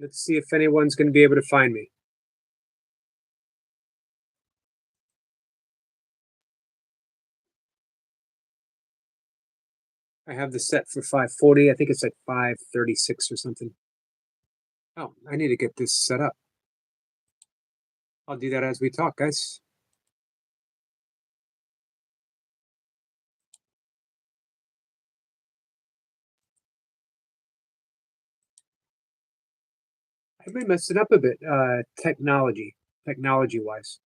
Let's see if anyone's going to be able to find me. I have the set for 5:40. I think it's like 5:36 or something. Oh, I need to get this set up. I'll do that as we talk, guys. I've been messing up a bit, technology wise.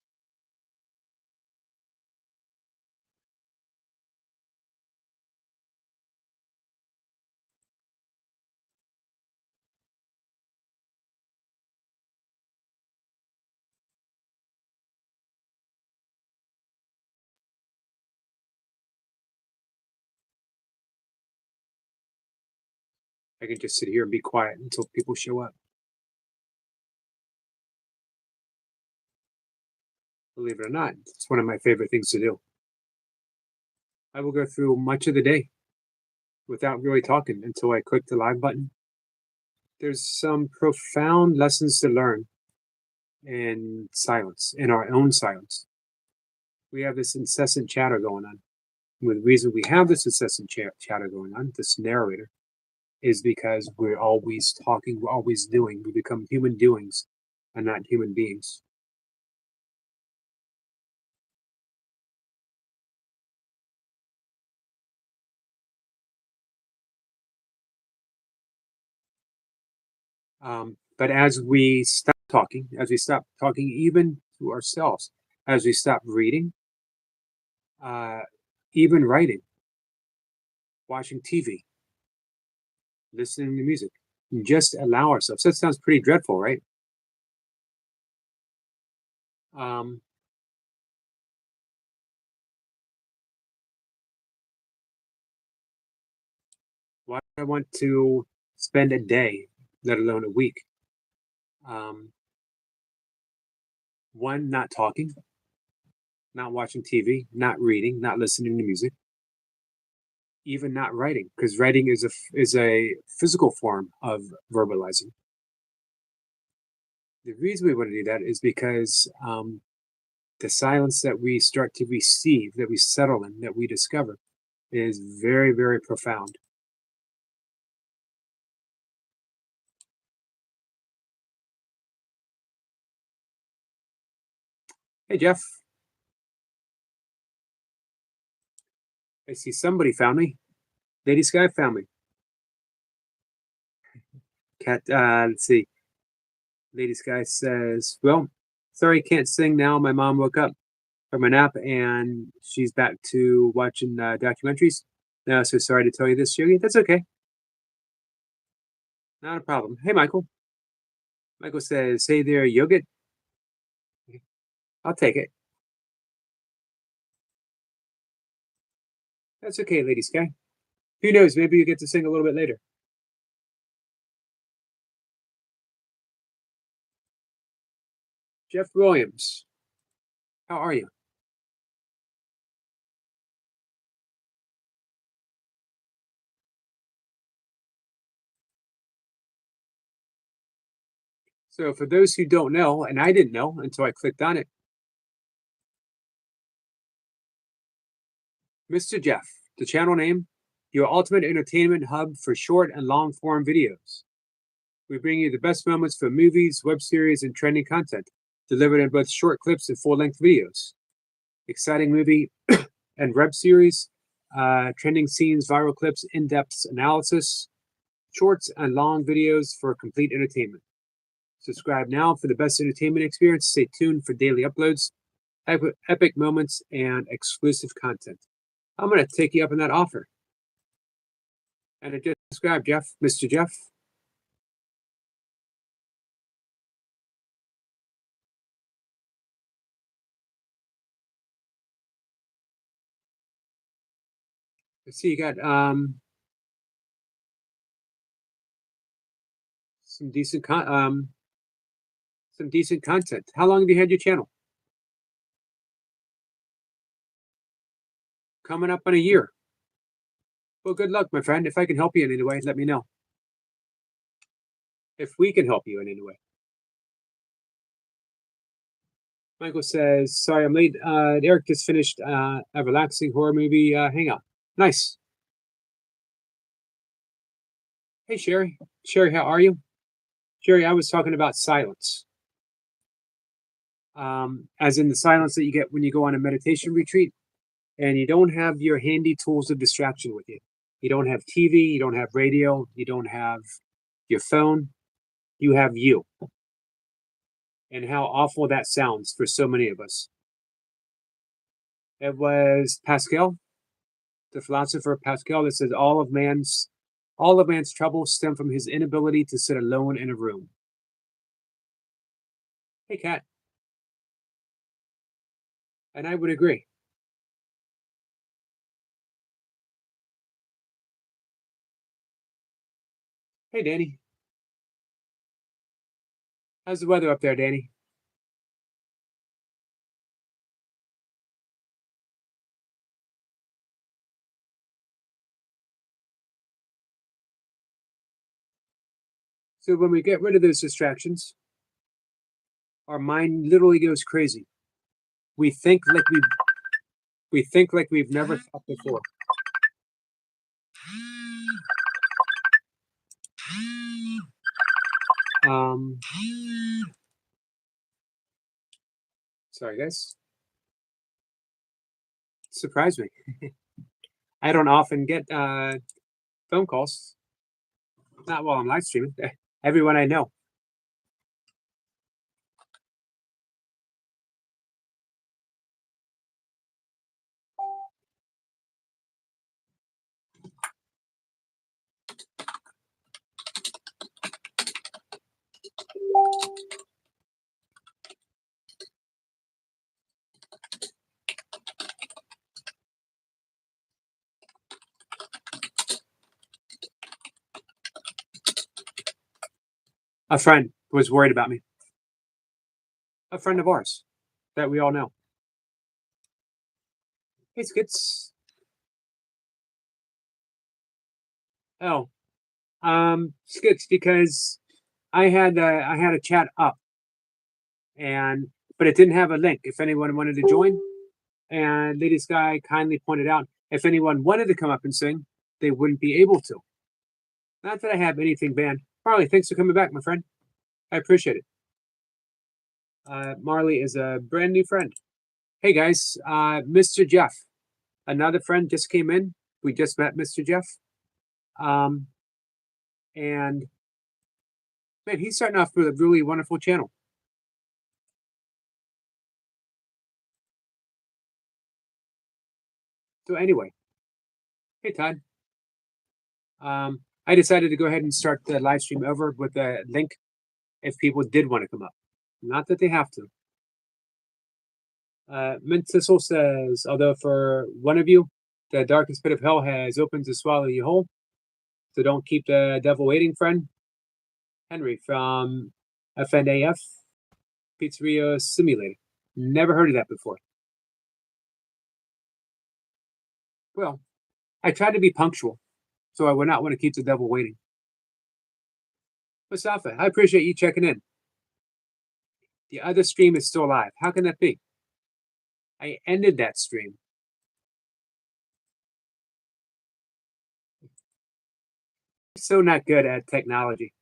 I can just sit here and be quiet until people show up. Believe it or not, it's one of my favorite things to do. I will go through much of the day without really talking until I click the live button. There's some profound lessons to learn in silence, in our own silence. We have this incessant chatter going on. The reason we have this incessant chatter going on, this narrator, is because we're always talking, we're always doing. We become human doings and not human beings. But as we stop talking, as we stop talking even to ourselves, as we stop reading, uh, even writing, watching TV, listening to music, and just allow ourselves. That sounds pretty dreadful, right? Um, why do I want to spend a day, let alone a week? Um, one, not talking, not watching TV, not reading, not listening to music, even not writing, because writing is a physical form of verbalizing. The reason we want to do that is because the silence that we start to receive, that we settle in, that we discover, is very, very profound. Hey, Jeff, I see somebody found me. Lady Sky found me. Cat, let's see. Lady Sky says, "Well, sorry, can't sing now. My mom woke up from a nap and she's back to watching documentaries. No, so sorry to tell you this, Yogi. That's okay. Not a problem. Hey, Michael. Michael says, hey there, Yogurt. I'll take it. That's okay, Lady Sky. Who knows? Maybe you get to sing a little bit later. Jeff Williams, how are you? So, for those who don't know, and I didn't know until I clicked on it, Mr. Jeff, the channel name, your ultimate entertainment hub for short and long form videos. We bring you the best moments from movies, web series, and trending content, delivered in both short clips and full length videos. Exciting movie and web series, trending scenes, viral clips, in depth analysis, shorts, and long videos for complete entertainment. Subscribe now for the best entertainment experience. Stay tuned for daily uploads, epic moments, and exclusive content. I'm going to take you up on that offer. And I just subscribe, Jeff, Mr. Jeff. Let's see, you got some decent some decent content. How long have you had your channel? Coming up on a year. Well, good luck, my friend. If I can help you in any way, let me know. if we can help you in any way. Michael says, sorry, I'm late. Eric just finished a relaxing horror movie hangout. Nice. Hey, Sherry. Sherry, how are you? Sherry, I was talking about silence. As in the silence that you get when you go on a meditation retreat and you don't have your handy tools of distraction with you. You don't have TV, you don't have radio, you don't have your phone, you have you. And how awful that sounds for so many of us. It was Pascal, the philosopher Pascal, that says all of man's troubles stem from his inability to sit alone in a room. Hey, Kat. And I would agree. Hey, Danny. How's the weather up there, Danny? So when we get rid of those distractions, our mind literally goes crazy. We think like we've never thought before. Um, sorry, guys. Surprised me. I don't often get phone calls. Not while I'm live streaming. Everyone I know. A friend was worried about me. A friend of ours that we all know. Hey, Skits. Oh, Skits, because I had a chat up, but it didn't have a link. If anyone wanted to join, and Lady Sky kindly pointed out if anyone wanted to come up and sing, they wouldn't be able to. Not that I have anything banned. Marley, thanks for coming back, my friend. I appreciate it. Marley is a brand new friend. Hey guys, Mr. Jeff, another friend just came in. We just met Mr. Jeff. And man, he's starting off with a really wonderful channel. So anyway, hey Todd. I decided to go ahead and start the live stream over with a link if people did want to come up. Not that they have to. Mintisel says, although for one of you, the darkest pit of hell has opened to swallow you whole. So don't keep the devil waiting, friend. Henry from FNAF Pizzeria Simulator. Never heard of that before. Well, I try to be punctual, so I would not want to keep the devil waiting. Mustafa, I appreciate you checking in. The other stream is still live. How can that be? I ended that stream. So not good at technology.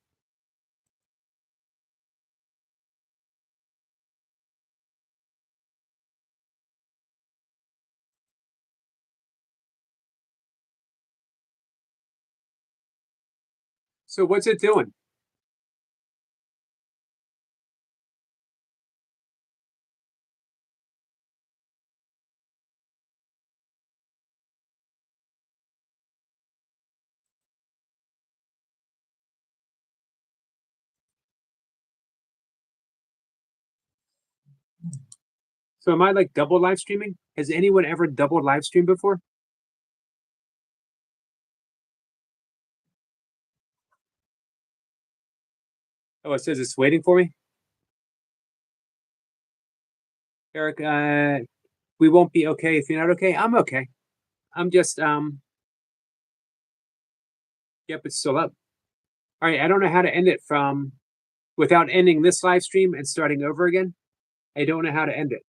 So what's it doing? So am I like double live streaming? Has anyone ever double live streamed before? Oh, it says it's waiting for me. Eric, we won't be okay if you're not okay. I'm okay. I'm just yep, it's still up. All right, I don't know how to end it from without ending this live stream and starting over again. I don't know how to end it.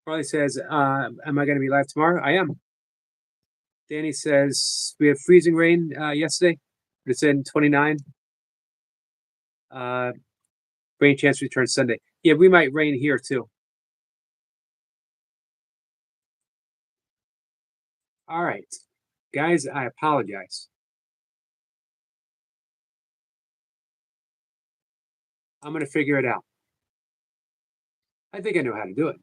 Carly says, am I going to be live tomorrow? I am. Danny says, we have freezing rain yesterday, but it's in 29. Rain chance return Sunday. Yeah, we might rain here too. All right. Guys, I apologize. I'm going to figure it out. I think I know how to do it.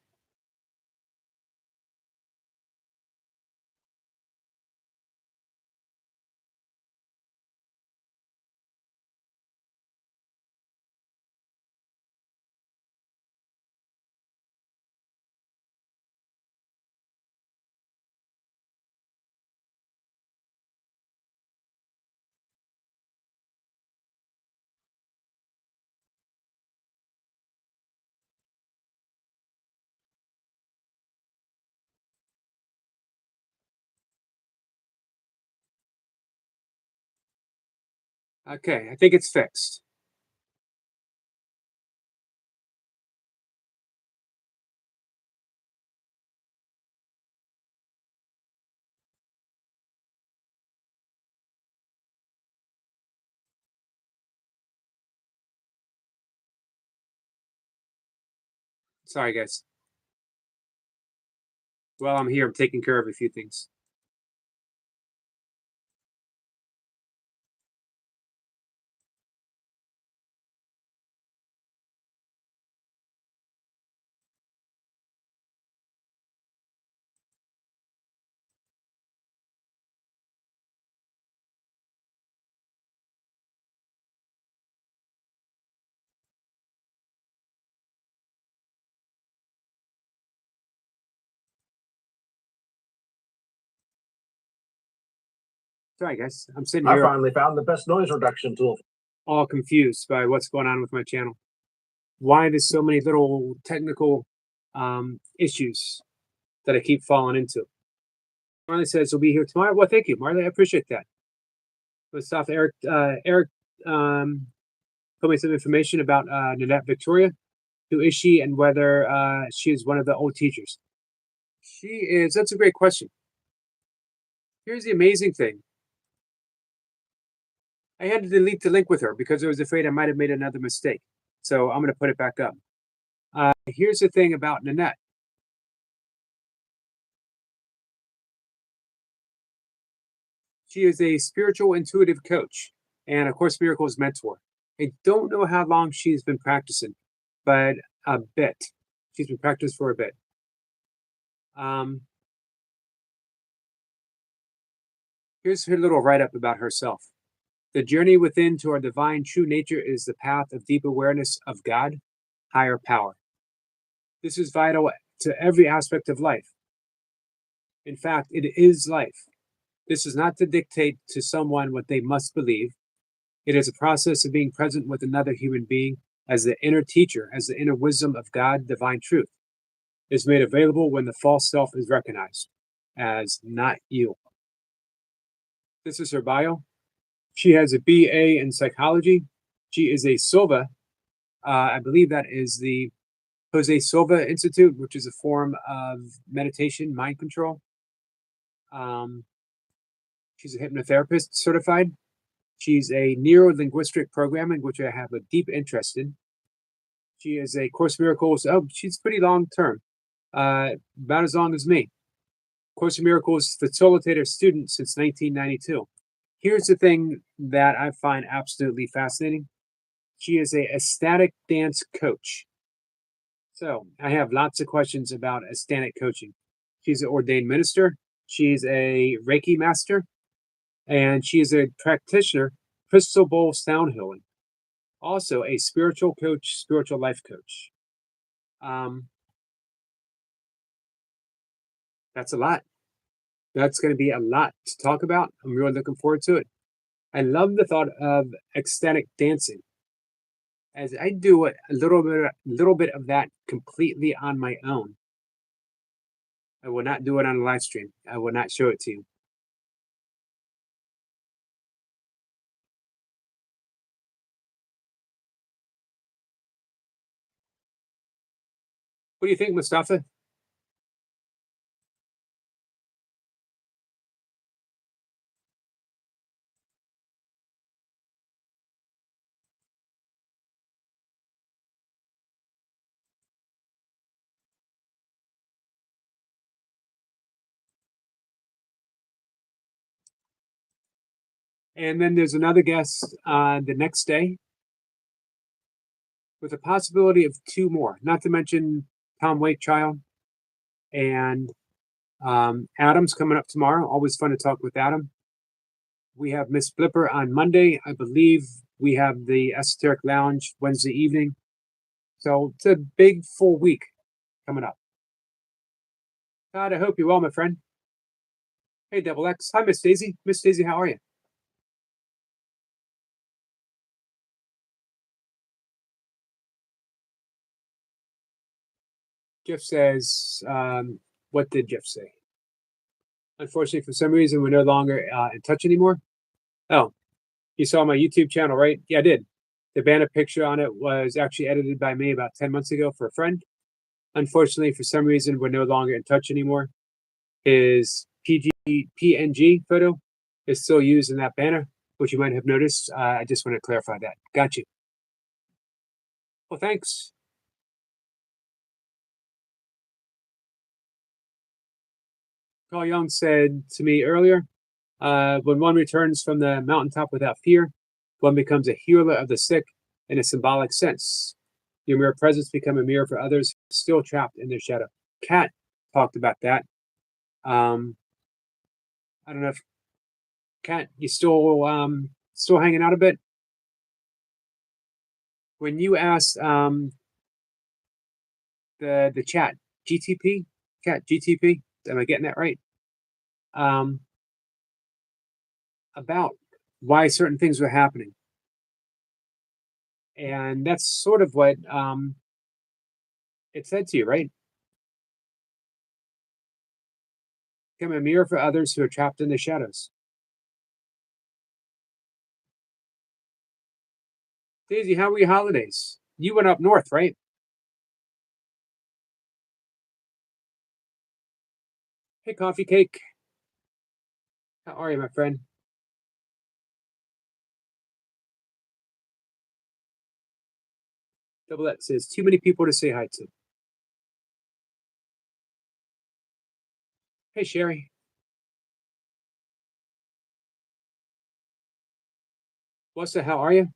Okay, I think it's fixed. Sorry, guys. Well, I'm here. I'm taking care of a few things. Sorry, guys. I'm sitting here. I finally found the best noise reduction tool. All confused by what's going on with my channel. Why there's so many little technical issues that I keep falling into. Marley says he'll be here tomorrow. Well, thank you, Marley. I appreciate that. Let's stop. Eric told me some information about Nanette Victoria. Who is she and whether she is one of the old teachers? She is. That's a great question. Here's the amazing thing. I had to delete the link with her because I was afraid I might have made another mistake. So I'm going to put it back up. Here's the thing about Nanette. She is a spiritual intuitive coach and a Course Miracles mentor. I don't know how long she's been practicing, but a bit. She's been practicing for a bit. Here's her little write-up about herself. The journey within to our divine true nature is the path of deep awareness of God, higher power. This is vital to every aspect of life. In fact, it is life. This is not to dictate to someone what they must believe. It is a process of being present with another human being as the inner teacher, as the inner wisdom of God, divine truth, is made available when the false self is recognized as not you. This is her bio. She has a BA in psychology. She is a Silva. I believe that is the Jose Silva Institute, which is a form of meditation, mind control. She's a hypnotherapist certified. She's a neuro-linguistic programming, which I have a deep interest in. She is a Course Miracles. Oh, she's pretty long term, about as long as me. Course in Miracles facilitator student since 1992. Here's the thing that I find absolutely fascinating. She is a ecstatic dance coach. So I have lots of questions about ecstatic coaching. She's an ordained minister. She's a Reiki master, and she is a practitioner, crystal bowl sound healing. Also a spiritual coach, spiritual life coach. That's a lot. That's going to be a lot to talk about. I'm really looking forward to it. I love the thought of ecstatic dancing. as I do a little bit of that completely on my own. I will not do it on a live stream. I will not show it to you. What do you think, Mustafa? And then there's another guest the next day with a possibility of two more, not to mention Tom Wakechild and Adam's coming up tomorrow. Always fun to talk with Adam. We have Miss Flipper on Monday. I believe we have the Esoteric Lounge Wednesday evening. So it's a big full week coming up. Todd, I hope you're well, my friend. Hey, Double X. Hi, Miss Daisy. Miss Daisy, how are you? Jeff says, what did Jeff say? Unfortunately, for some reason, we're no longer in touch anymore. Oh, you saw my YouTube channel, right? Yeah, I did. The banner picture on it was actually edited by me about 10 months ago for a friend. Unfortunately, for some reason, we're no longer in touch anymore. His PNG photo is still used in that banner, which you might have noticed. I just want to clarify that. Got you. Well, thanks. Carl Jung said to me earlier, when one returns from the mountaintop without fear, one becomes a healer of the sick in a symbolic sense. Your mere presence become a mirror for others still trapped in their shadow. Kat talked about that. I don't know if Kat, you still hanging out a bit? When you asked the chat GTP, Kat GTP, am I getting that right? About why certain things were happening. And that's sort of what it said to you, right? Become a mirror for others who are trapped in the shadows. Daisy, how were your holidays? You went up north, right? Hey, Coffee Cake. How are you, my friend? Double X says, too many people to say hi to. Hey, Sherry. What's the, how are you?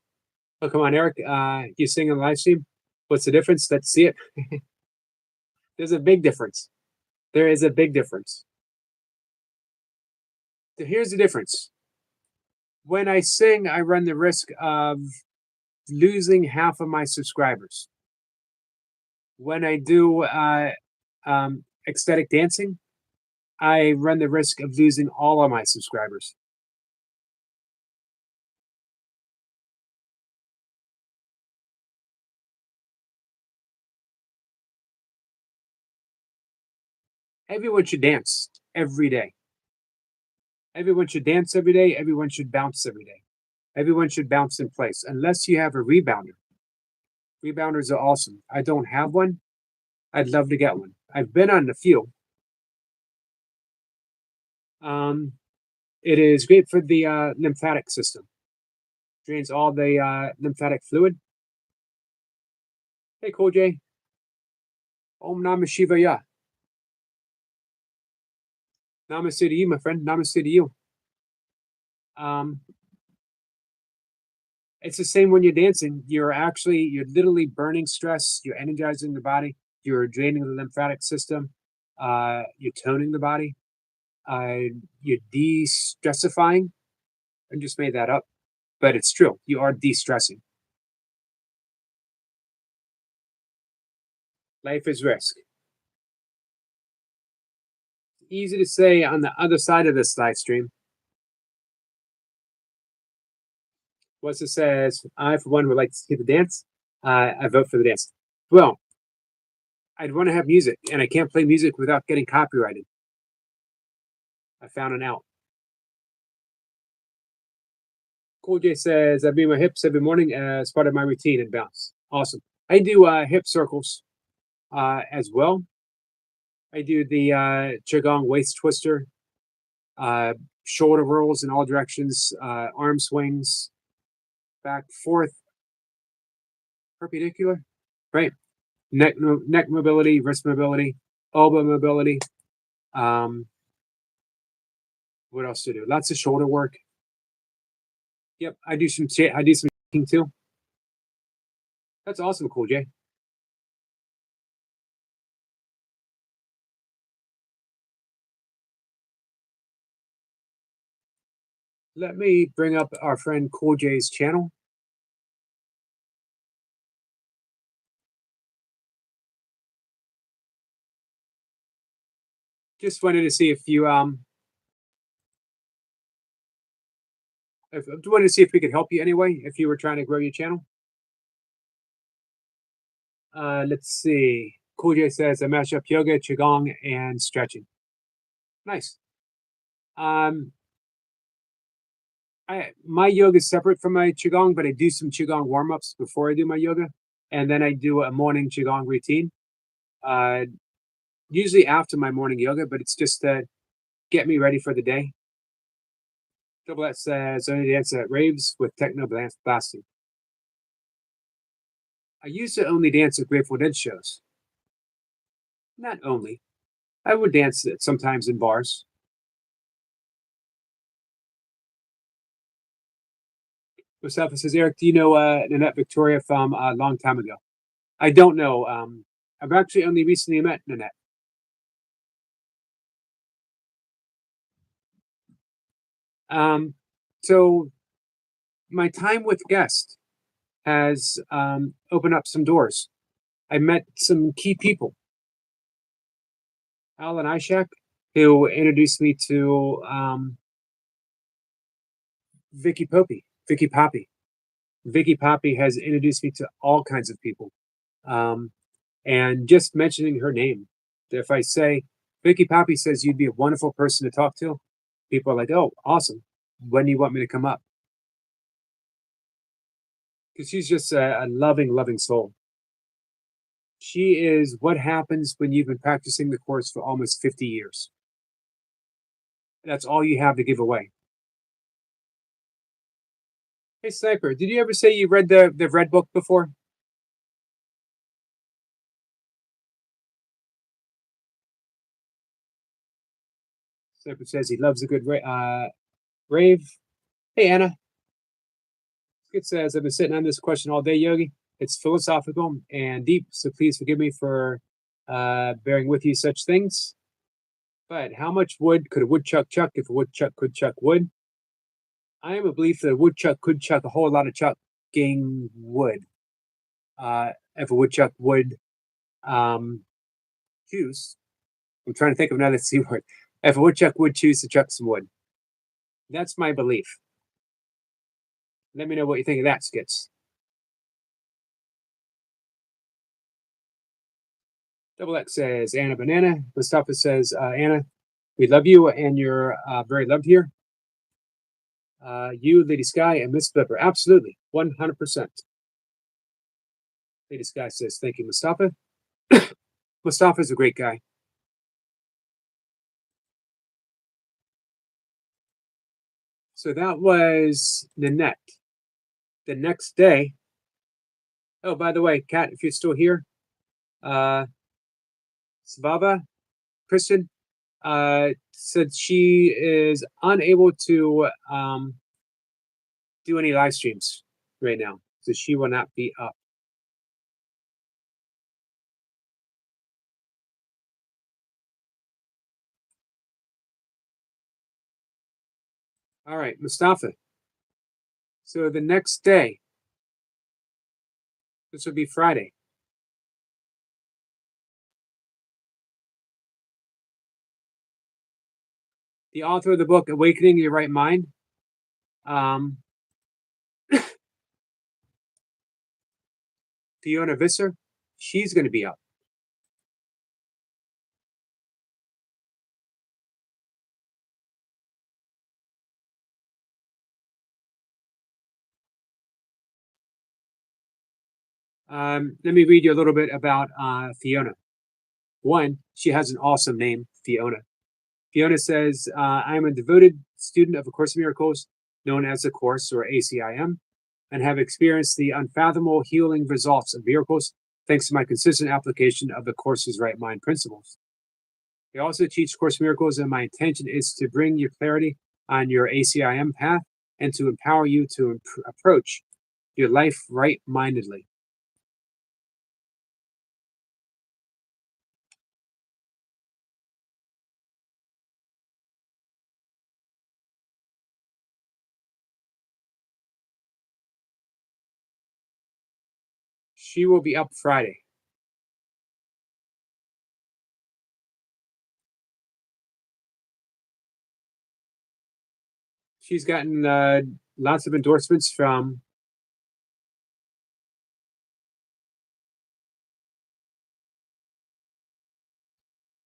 Oh, come on, Eric. You sing on the live stream? What's the difference? Let's see it. There's a big difference. There is a big difference. So here's the difference. When I sing, I run the risk of losing half of my subscribers. When I do ecstatic dancing, I run the risk of losing all of my subscribers. Everyone should dance every day. Everyone should dance every day. Everyone should bounce every day. Everyone should bounce in place, unless you have a rebounder. Rebounders are awesome. I don't have one. I'd love to get one. I've been on a few. It is great for the lymphatic system. Drains all the lymphatic fluid. Hey, Cool J. Om Namah Shivaya. Namaste to you, my friend. Namaste to you. It's the same when you're dancing. You're literally burning stress. You're energizing the body. You're draining the lymphatic system. You're toning the body. You're de-stressifying. I just made that up, but it's true. You are de-stressing. Life is risk. Easy to say on the other side of this live stream. What's it says? I, for one, would like to see the dance. I vote for the dance. Well, I'd want to have music, and I can't play music without getting copyrighted. I found it out. Cool J says, I beat my hips every morning as part of my routine and bounce. Awesome. I do hip circles as well. I do the Qigong waist twister, uh, shoulder rolls in all directions, arm swings, back, forth, perpendicular, right? Neck mobility, wrist mobility, elbow mobility. What else to do? Lots of shoulder work. Yep, I do some shaking too. That's awesome, Cool J. Let me bring up our friend Cool J's channel. Just wanted to see if you wanted to see if we could help you anyway, if you were trying to grow your channel. Let's see. Cool J says I mash up yoga, qigong, and stretching. Nice. My yoga is separate from my qigong, but I do some qigong warm ups before I do my yoga, and then I do a morning qigong routine. Usually after my morning yoga, but it's just to get me ready for the day. Double that says only dance at raves with techno blasting. I used to only dance at Grateful Dead shows. Not only. I would dance it sometimes in bars. Mustafa says, Eric, do you know Nanette Victoria from a long time ago? I don't know. I've actually only recently met Nanette. So my time with Guest has opened up some doors. I met some key people. Alan Ishak, who introduced me to Vicky Poppy. Vicky Poppy has introduced me to all kinds of people. And just mentioning her name, if I say, Vicky Poppy says you'd be a wonderful person to talk to, people are like, oh, awesome. When do you want me to come up? Because she's just a loving, loving soul. She is what happens when you've been practicing the course for almost 50 years. That's all you have to give away. Hey, Sniper, did you ever say you read the Red Book before? Sniper says he loves a good rave. Hey, Anna. It says, I've been sitting on this question all day, Yogi. It's philosophical and deep, so please forgive me for bearing with you such things. But how much wood could a woodchuck chuck if a woodchuck could chuck wood? I am a belief that a woodchuck could chuck a whole lot of chucking wood. If a woodchuck would choose, I'm trying to think of another C word. If a woodchuck would choose to chuck some wood. That's my belief. Let me know what you think of that, Skits. Double X says Anna Banana. Mustafa says Anna, we love you and you're very loved here. You, Lady Sky, and Miss Flipper. Absolutely. 100%. Lady Sky says, thank you, Mustafa. Mustafa's a great guy. So that was Nanette. The next day, oh, by the way, Kat, if you're still here, Svava, Kristen, said she is unable to do any live streams right now, so she will not be up. All right, Mustafa. So the next day, this would be Friday. The author of the book, Awakening Your Right Mind, Fiona Visser, she's going to be up. Let me read you a little bit about Fiona. One, she has an awesome name, Fiona. Fiona says, I'm a devoted student of A Course in Miracles, known as the Course or ACIM, and have experienced the unfathomable healing results of miracles thanks to my consistent application of the Course's right mind principles. I also teach Course in Miracles, and my intention is to bring you clarity on your ACIM path and to empower you to approach your life right mindedly. She will be up Friday. She's gotten lots of endorsements from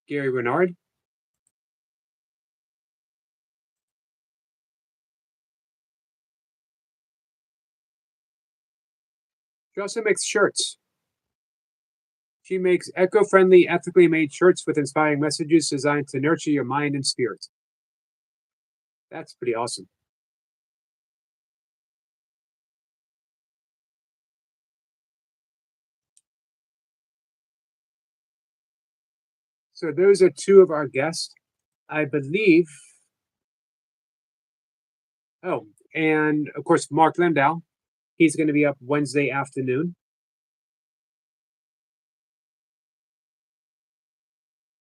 Gary Renard. She also makes shirts. She makes eco-friendly, ethically made shirts with inspiring messages designed to nurture your mind and spirit. That's pretty awesome. So those are two of our guests. I believe. Oh, and of course, Mark Landau. He's going to be up Wednesday afternoon.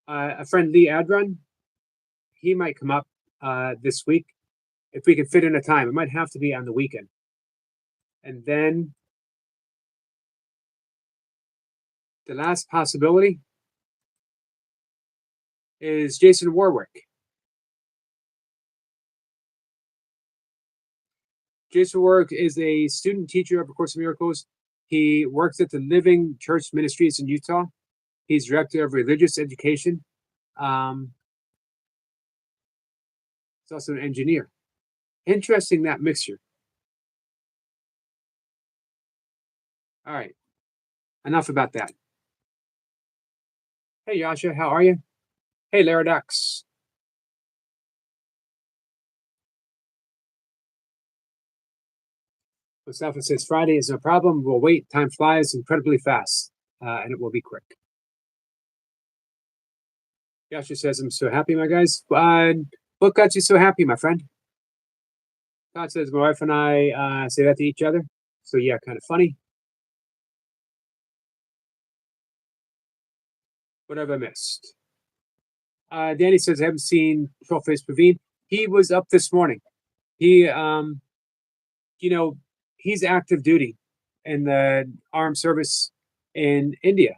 A friend, Lee Adron, he might come up this week if we can fit in a time. It might have to be on the weekend. And then the last possibility is Jason Warwick. Jason Warwick is a student teacher of A Course in Miracles. He works at the Living Church Ministries in Utah. He's director of religious education. He's also an engineer. Interesting, that mixture. All right, enough about that. Hey, Yasha, how are you? Hey, Laradox. Mustafa says Friday is no problem. We'll wait. Time flies incredibly fast, and it will be quick. Yasha says, I'm so happy, my guys. What got you so happy, my friend? Todd says, my wife and I say that to each other. So, yeah, kind of funny. What have I missed? Danny says, I haven't seen Trollface Praveen. He was up this morning. He, he's active duty in the armed service in India.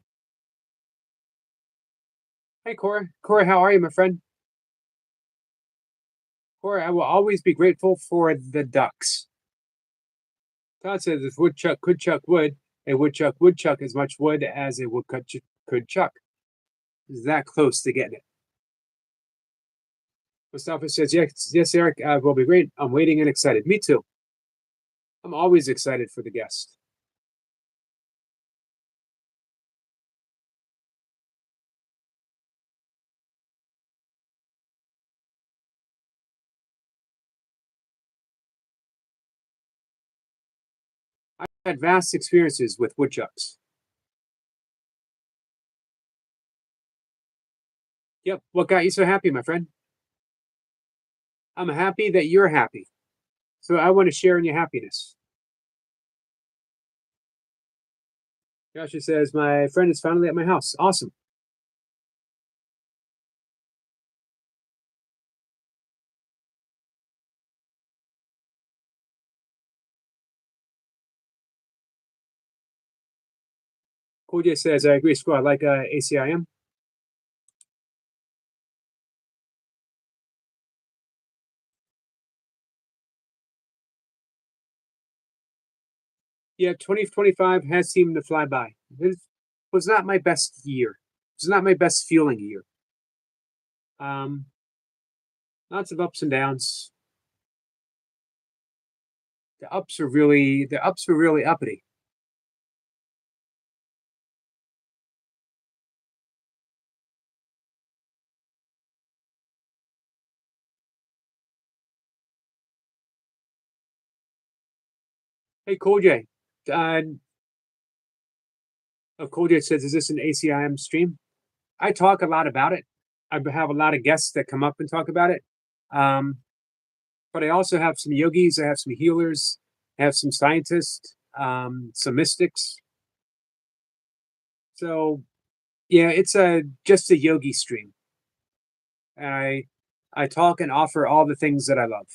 Hey, Cora. Cora, how are you, my friend? Cora, I will always be grateful for the ducks. Todd says, if woodchuck could chuck wood, a woodchuck would chuck as much wood as a woodchuck could chuck. Is that close to getting it? Mustafa says, yes, Eric, will be great. I'm waiting and excited. Me too. I'm always excited for the guest. I've had vast experiences with woodchucks. Yep. What got you so happy, my friend? I'm happy that you're happy. So I want to share in your happiness. Joshua says, my friend is finally at my house. Awesome. Koja says, I agree, Squad. I like ACIM. Yeah, 2025 has seemed to fly by. It was not my best year. It was not my best feeling year. Um, Lots of ups and downs. The ups were really uppity. Hey, Cool J. Uh, Cool J says, "Is this an ACIM stream?" I talk a lot about it. I have a lot of guests that come up and talk about it. Um, but I also have some yogis. I have some healers. I have some scientists. Some mystics. So yeah, it's a just a yogi stream. I I talk and offer all the things that I love.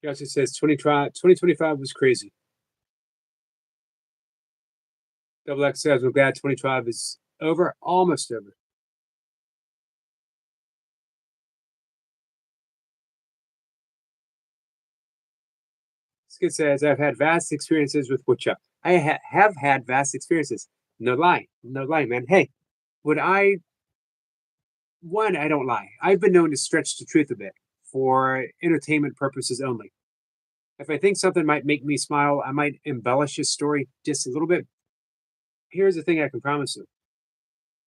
He also says 2025 was crazy. Double X says, we're glad 2025 is over, almost over. Skid says, I've had vast experiences with woodchuck. I have had vast experiences. No lie. No lie, man. Hey, would I, one, I don't lie. I've been known to stretch the truth a bit for entertainment purposes only. If I think something might make me smile, I might embellish a story just a little bit. Here's the thing I can promise you: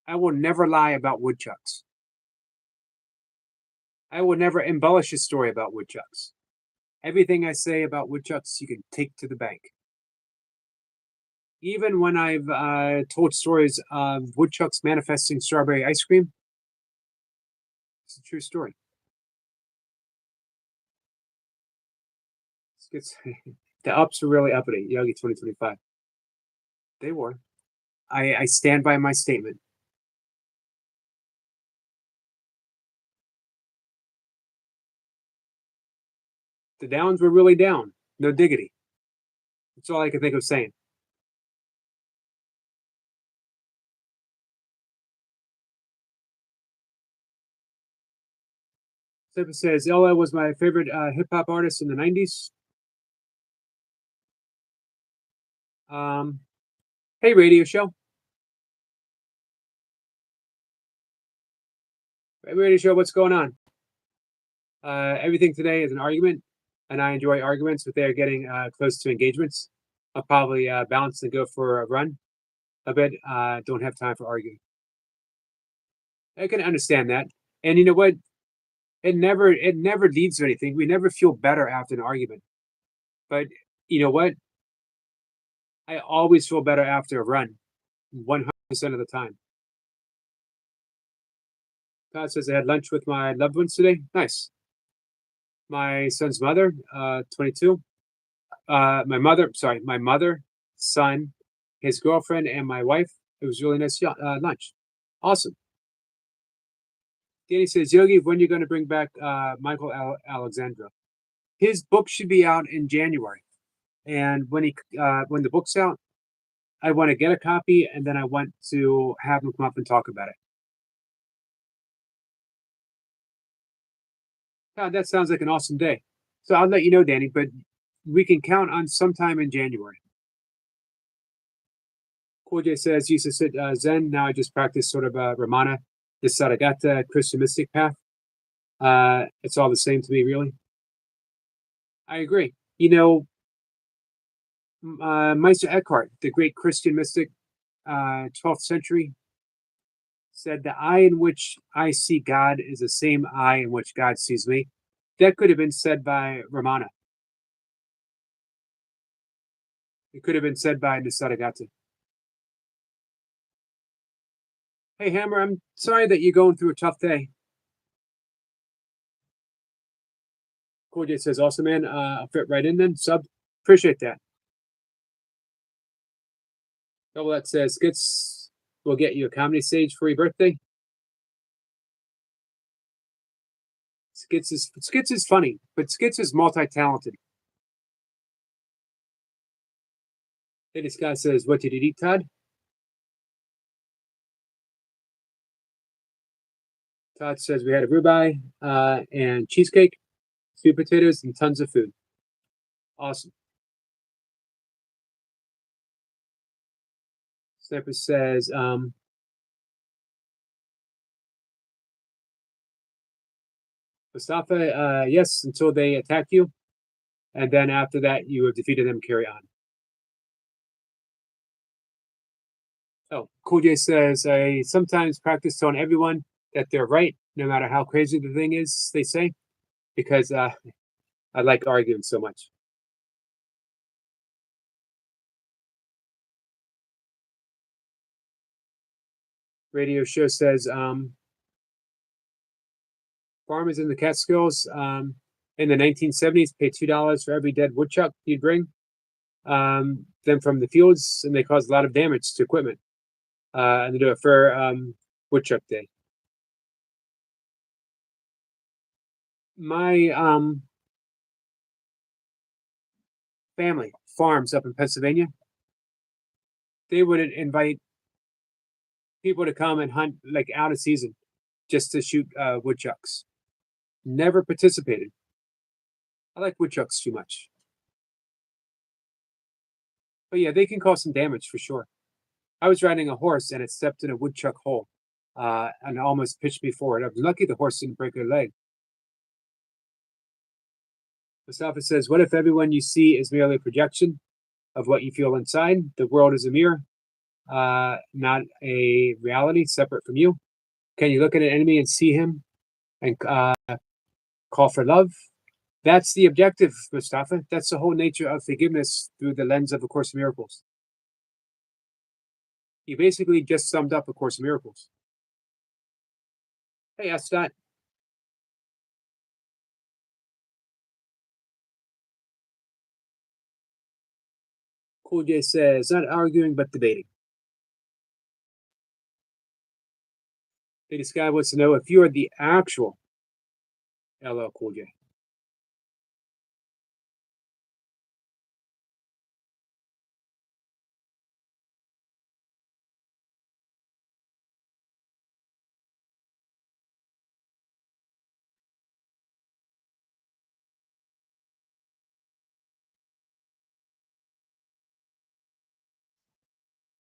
I will never lie about woodchucks. I will never embellish a story about woodchucks. Everything I say about woodchucks, you can take to the bank. Even when I've told stories of woodchucks manifesting strawberry ice cream, it's a true story. It's, the ups are really uppity. Yogi 2025. They were. I stand by my statement. The downs were really down. No diggity. That's all I can think of saying. Stephen says Ella was my favorite hip hop artist in the 90s. Um, hey, radio show. Hey, radio show, what's going on? Everything today is an argument, and I enjoy arguments, but they're getting close to engagements. I'll probably balance and go for a run a bit. Don't have time for arguing. I can understand that, and you know what? It never leads to anything. We never feel better after an argument. But you know what? I always feel better after a run, 100% of the time. Todd says I had lunch with my loved ones today. Nice. My son's mother, 22. My mother, son, his girlfriend, and my wife. It was really nice lunch. Awesome. Danny says, Yogi, when are you going to bring back Michael Alexandra? His book should be out in January, and when the book's out, I want to get a copy, and then I want to have him come up and talk about it. God, that sounds like an awesome day. So I'll let you know, Danny, but we can count on sometime in January. Cool J says, used to sit Zen. Now I just practice sort of Ramana, the Saragata Christian mystic path. It's all the same to me, really. I agree. You know, Meister Eckhart, the great Christian mystic, 12th century, said, the eye in which I see God is the same eye in which God sees me. That could have been said by Ramana. It could have been said by Nisaragata. Hey, Hammer, I'm sorry that you're going through a tough day. Cool J says, awesome, man. I'll fit right in then. Sub. Appreciate that. Double that says, Skits will get you a comedy stage for your birthday. Skits is funny, but Skits is multi-talented. Lady Scott says, "What did you eat, Todd?" Todd says, "We had a ribeye and cheesecake, sweet potatoes, and tons of food." Awesome. Sniper says, "Mustafa, yes, until they attack you, and then after that, you have defeated them. Carry on." Oh, Cool J says, "I sometimes practice telling everyone that they're right, no matter how crazy the thing is they say, because I like arguing so much." Radio Show says, "Farmers in the Catskills in the 1970s pay $2 for every dead woodchuck you'd bring them from the fields, and they cause a lot of damage to equipment. And they do it for Woodchuck Day." My family farms up in Pennsylvania. They would invite people to come and hunt like out of season just to shoot woodchucks. Never participated. I like woodchucks too much. But yeah, they can cause some damage for sure. I was riding a horse and it stepped in a woodchuck hole and almost pitched me forward. I was lucky the horse didn't break her leg. Mustafa says, "What if everyone you see is merely a projection of what you feel inside? The world is a mirror, not a reality separate from you. Can you look at an enemy and see him and call for love? That's the objective, Mustafa. That's the whole nature of forgiveness through the lens of A Course in Miracles." You basically just summed up A Course in Miracles. Hey, Ascot. Cool J says, "Not arguing, but debating." Lady Sky wants to know if you are the actual LL Cool J.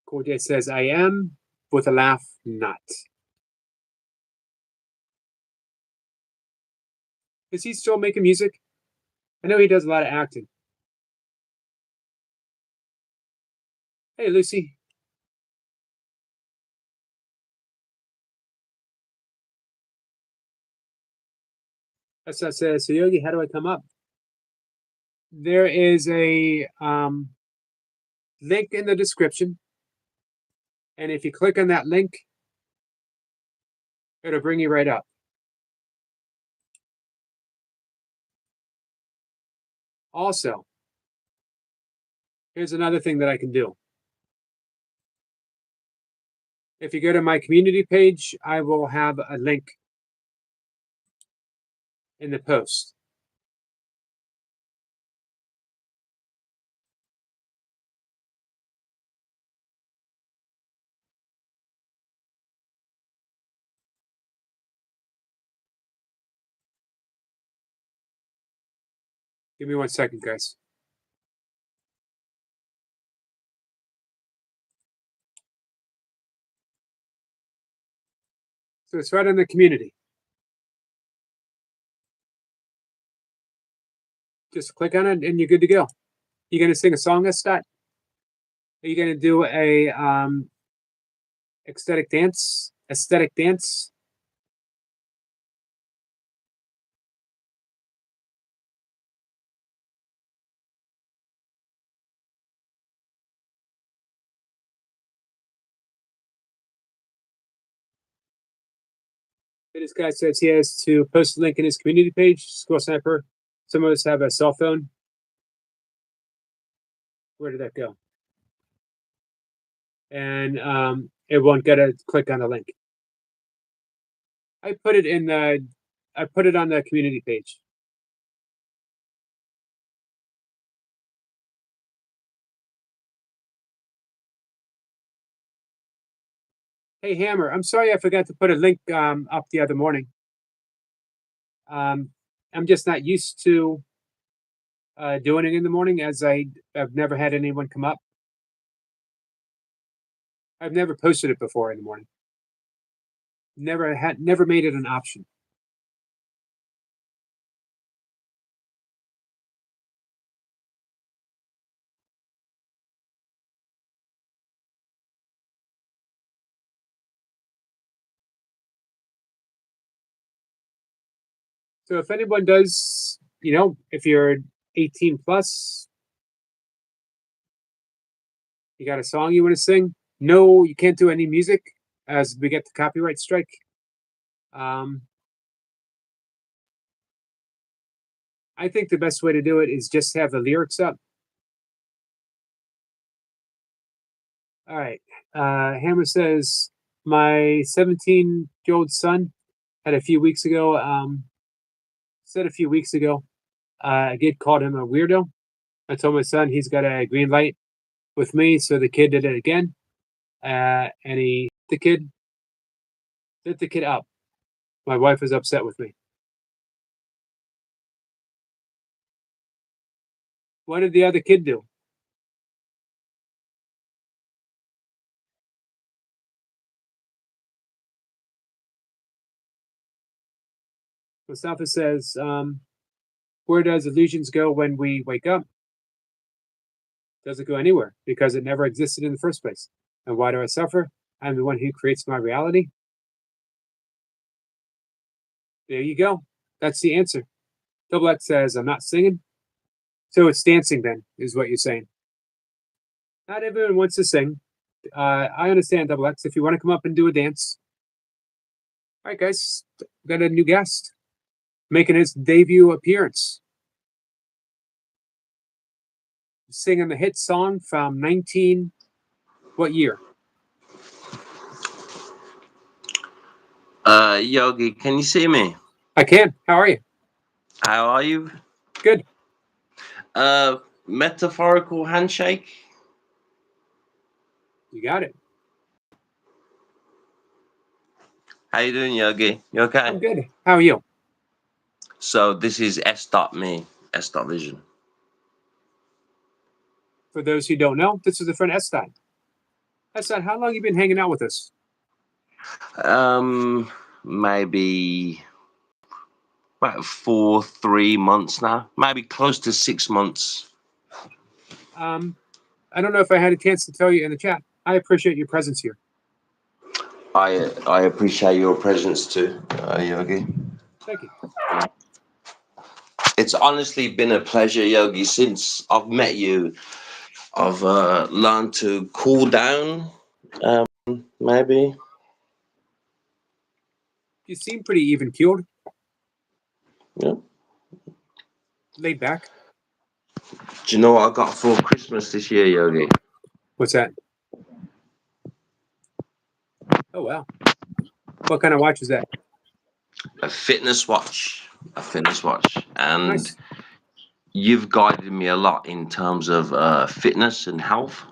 Cool J says, "I am," with a laugh, "not." Is he still making music? I know he does a lot of acting. Hey, Lucy. Ascot says, "So Yogi, how do I come up?" There is a link in the description. And if you click on that link, it'll bring you right up. Also, here's another thing that I can do. If you go to my community page, I will have a link in the post. Give me 1 second, guys. So it's right in the community. Just click on it and you're good to go. You gonna sing a song, Scott? Are you gonna do a ecstatic dance? Aesthetic dance? This guy says he has to post a link in his community page. Squirrel Sniper. Some of us have a cell phone. Where did that go? And it won't get a click on the link. I put it on the community page. Hey, Hammer, I'm sorry I forgot to put a link up the other morning. I'm just not used to doing it in the morning, as I've never had anyone come up. I've never posted it before in the morning. Never made it an option. So if anyone does, if you're 18 plus, you got a song you want to sing. No, you can't do any music, as we get the copyright strike. I think the best way to do it is just have the lyrics up. All right. Hammer says, my 17-year-old son had a few weeks ago, a kid called him a weirdo. I told my son he's got a green light with me, so the kid did it again. And he lit the kid up. My wife was upset with me. What did the other kid do? Mustafa says, where does illusions go when we wake up? Doesn't go anywhere, because it never existed in the first place. And why do I suffer? I'm the one who creates my reality. There you go. That's the answer. Double X says, I'm not singing. So it's dancing then, is what you're saying. Not everyone wants to sing. I understand, Double X. If you want to come up and do a dance. All right, guys. Got a new guest making his debut appearance. Singing the hit song from what year? Yogi, can you see me? I can. How are you? How are you? Good. Metaphorical handshake. You got it. How you doing, Yogi? You okay? I'm good. How are you? So this is S.me, S.vision. For those who don't know, this is a friend S-Dot. S-Dot, how long you been hanging out with us? Maybe about 3 months now. Maybe close to 6 months. I don't know if I had a chance to tell you in the chat. I appreciate your presence here. I appreciate your presence too, Yogi. Thank you. It's honestly been a pleasure, Yogi. Since I've met you, I've learned to cool down. Maybe. You seem pretty even keeled. Yeah. Laid back. Do you know what I got for Christmas this year, Yogi? What's that? Oh, wow. What kind of watch is that? A fitness watch. And Nice. you've guided me a lot in terms of fitness and health.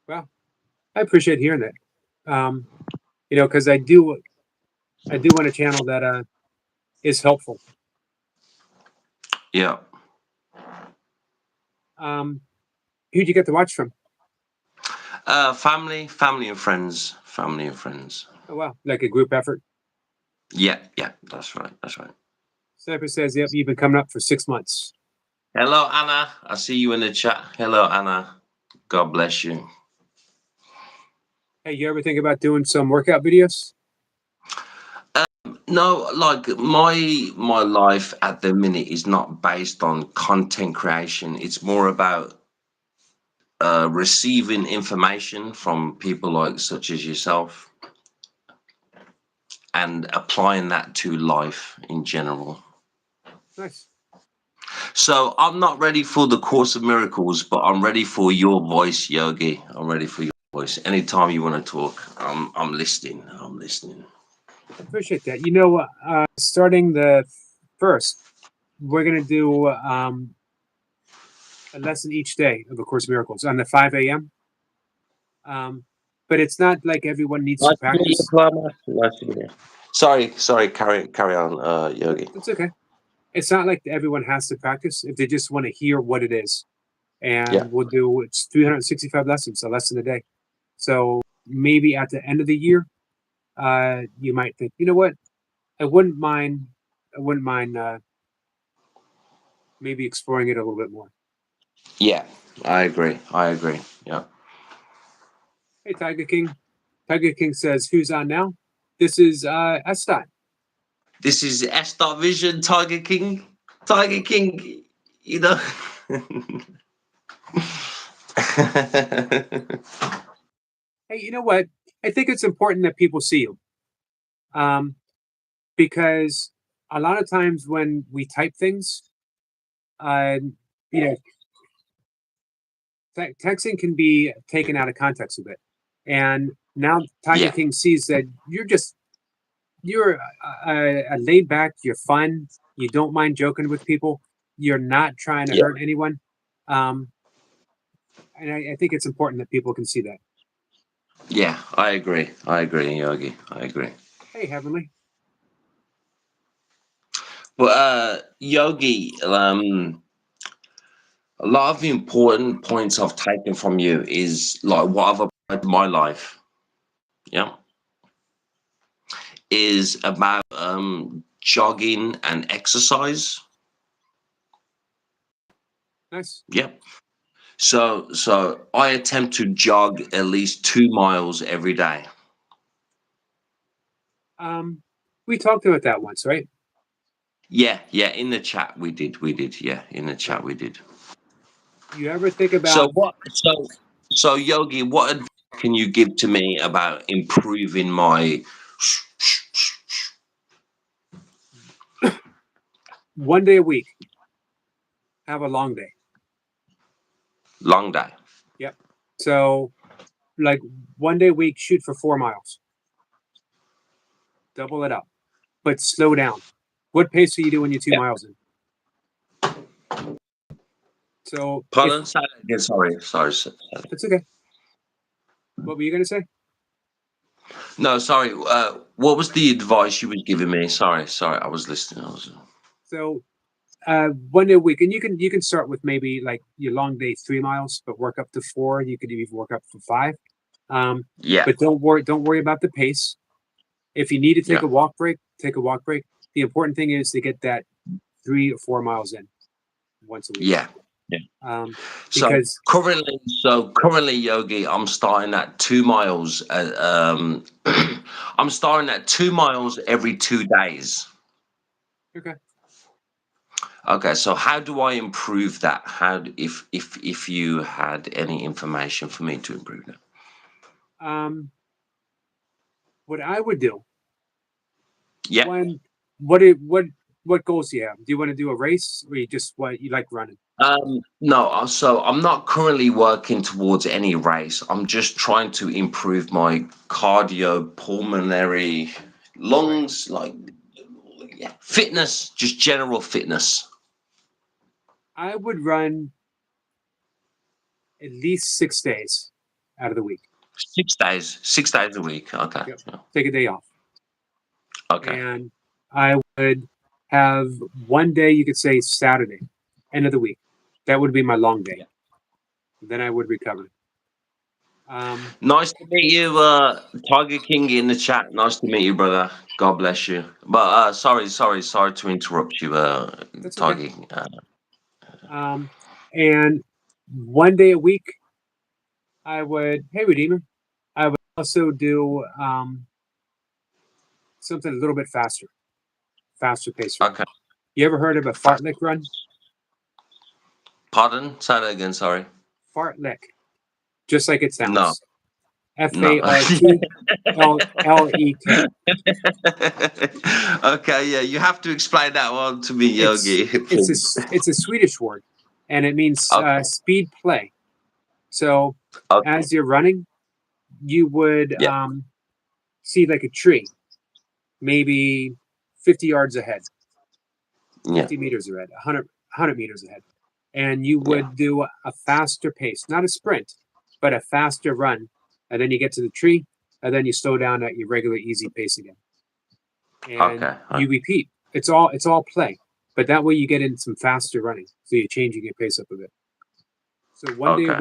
Wow. I appreciate hearing that. Because I do want a channel that is helpful. Yeah. Who'd you get the watch from? Family and friends. Family and friends. Oh, wow. Like a group effort? Yeah, that's right. Sniper says, yep, you've been coming up for 6 months. Hello, Anna. I see you in the chat. Hello, Anna. God bless you. Hey, you ever think about doing some workout videos? No, like my life at the minute is not based on content creation. It's more about receiving information from people like such as yourself and applying that to life in general. Nice. So I'm not ready for the Course of Miracles, but I'm ready for your voice, Yogi. I'm ready for your voice. Anytime you want to talk, I'm listening. I appreciate that. Starting the 1st, we're going to do a lesson each day of A Course of Miracles on the 5 a.m. but it's not like everyone needs to Nice to meet you, practice. Plumber. Nice to meet you. Sorry. Carry on, Yogi. It's okay. It's not like everyone has to practice if they just want to hear what it is. And Yeah. we'll do it's 365 lessons, a lesson a day. So maybe at the end of the year, you might think, you know what, I wouldn't mind maybe exploring it a little bit more. Yeah, I agree. Yeah. Hey, Tiger King. Tiger King says, "Who's on now?" This is Estot. This is S. Vision, Tiger King. Tiger King, you know. Hey, you know what? I think it's important that people see you, because a lot of times when we type things, uh, you know, texting can be taken out of context a bit. And now Tiger Yeah. King sees that you're a laid back, you're fun, you don't mind joking with people, you're not trying to Yeah. hurt anyone. Um, and I think it's important that people can see that. Yeah, I agree, Yogi. I agree. Hey, Heavenly. But Yogi, a lot of the important points I've taken from you is like what I've applied to my life. Yeah. Is about jogging and exercise. Nice. Yep. So I attempt to jog at least 2 miles every day. We talked about that once, right? Yeah. In the chat we did. Yeah, in the chat we did. You ever think So about what? So Yogi, what advice can you give to me about improving my 1 day a week, have a long day? long day? Yep. So, like 1 day a week, shoot for 4 miles. Double it up, but slow down. What pace do you do when you're 2 miles in? So, if Pardon? Say that again. Sorry. it's okay. What were you gonna say? No, sorry. What was the advice you was giving me? Sorry. I was listening. So, 1 day a week, and you can start with maybe like your long day 3 miles, but work up to 4. You could even work up to 5. Yeah. But don't worry about the pace. If you need to take Yeah. a walk break, take a walk break. The important thing is to get that 3 or 4 miles in once a week. Yeah. So Because currently, Yogi, I'm starting at 2 miles. I'm starting at 2 miles every 2 days. okay, Okay, so how do I improve that? If you had any information for me to improve that? what I would do Yeah. when what goals do you have? Do you want to do a race, or you like running? No, so I'm not currently working towards any race. I'm just trying to improve my cardiopulmonary lungs, like yeah, fitness, just general fitness. I would run at least 6 days out of the week. 6 days a week. Okay. Yep. Yeah. Take a day off. Okay. And I would have 1 day, you could say Saturday, end of the week. That would be my long day. Yeah. Then I would recover. Nice to meet you, Tiger King in the chat. Nice to meet you, brother. God bless you. But sorry to interrupt you, That's okay. Tiger. And 1 day a week, hey Redeemer, I would also do something a little bit faster pace run. Okay. You ever heard of a fartlek run? Pardon? Say that again. Sorry. Fartlek, just like it No. sounds. F No. A R T L E K. Okay. Yeah, you have to explain that one to me, Yogi. It's a Swedish word, and it means Okay. speed play. So Okay. as you're running, you would Yeah. see like a tree, maybe 50 yards ahead, Yeah. 50 meters ahead, 100 meters ahead, and you Yeah. would do a faster pace, not a sprint, but a faster run and then you get to the tree, and then you slow down at your regular easy pace again. And Okay. you repeat. It's all play, but that way you get in some faster running, so you're changing your pace up a bit. So one day a Okay.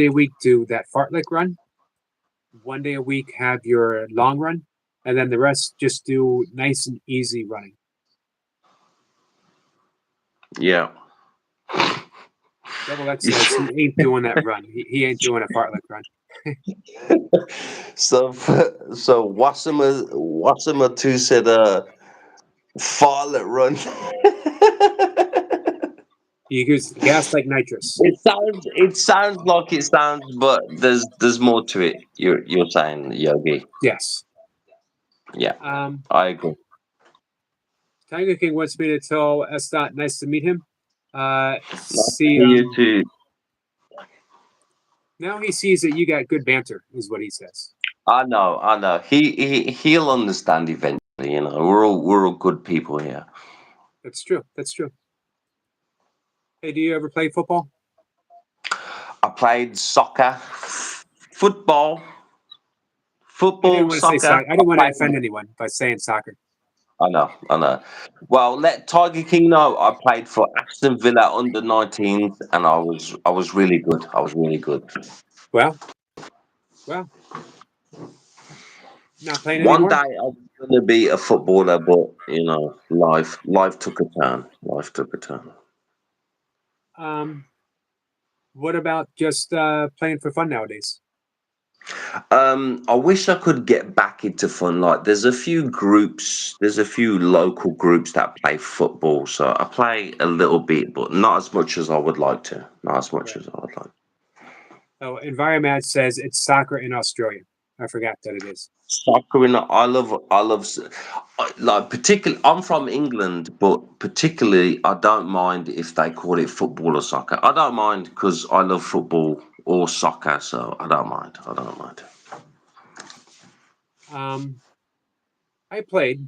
week do that fartlek run. One day a week have your long run, and then the rest just do nice and easy running. Yeah. Double X says he ain't doing that run. He ain't doing a fartlek run. So Wassama 2 said Farlet run. He goes gas like nitrous. It sounds like it sounds, but there's more to it. You're saying, Yogi. Yes. Yeah, I agree. Tiger King wants me to tell Estat nice to meet him. See, You too. now he sees that you got good banter, is what he says. I know. He'll understand eventually. You know, we're all good people here. That's true. Hey, do you ever play football? I played soccer, football, I didn't want to say soccer. soccer. I didn't want to played- offend anyone by saying soccer. I know. Well, let Tiger King know I played for Aston Villa under 19s, and I was really good. Well, not playing One anymore. day I was gonna be a footballer, but life took a turn. What about just playing for fun nowadays? I wish I could get back into fun. Like, there's a few local groups that play football, so I play a little bit, but not as much as I would like to. Oh, Environment says it's soccer in Australia. I forgot that it is. Soccer in like, particularly, I'm from England, but particularly I don't mind if they call it football or soccer. I don't mind because I love football or soccer, so I don't mind. I played.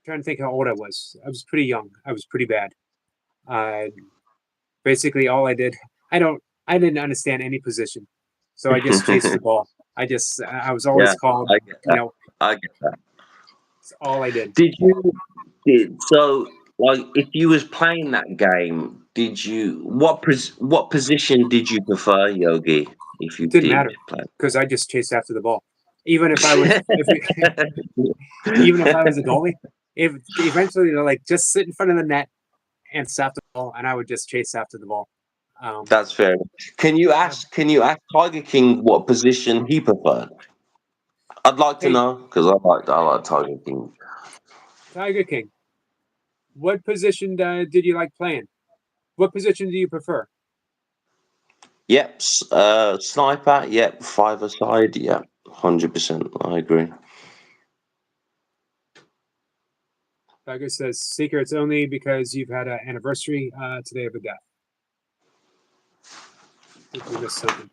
Trying to think how old I was. I was pretty young. I was pretty bad. Basically, all I did, I didn't understand any position, so I just chased the ball. I was always Yeah, called, I get that. I get that. It's all I did. So, like, if you was playing that game, what position did you prefer, Yogi? If you Didn't did matter play, because I just chased after the ball. Even if I was, even if I was a goalie, if eventually they're like just sit in front of the net and stop the ball, and I would just chase after the ball. That's fair. Can you ask Tiger King what position he preferred? I'd like to Hey, know because I like Tiger King. Tiger King, what position did you like playing? What position do you prefer? Yep, sniper. Yep, five-a-side. Yep, 100%. I agree. Tiger says secrets only because you've had an anniversary today of a death. I think we missed something.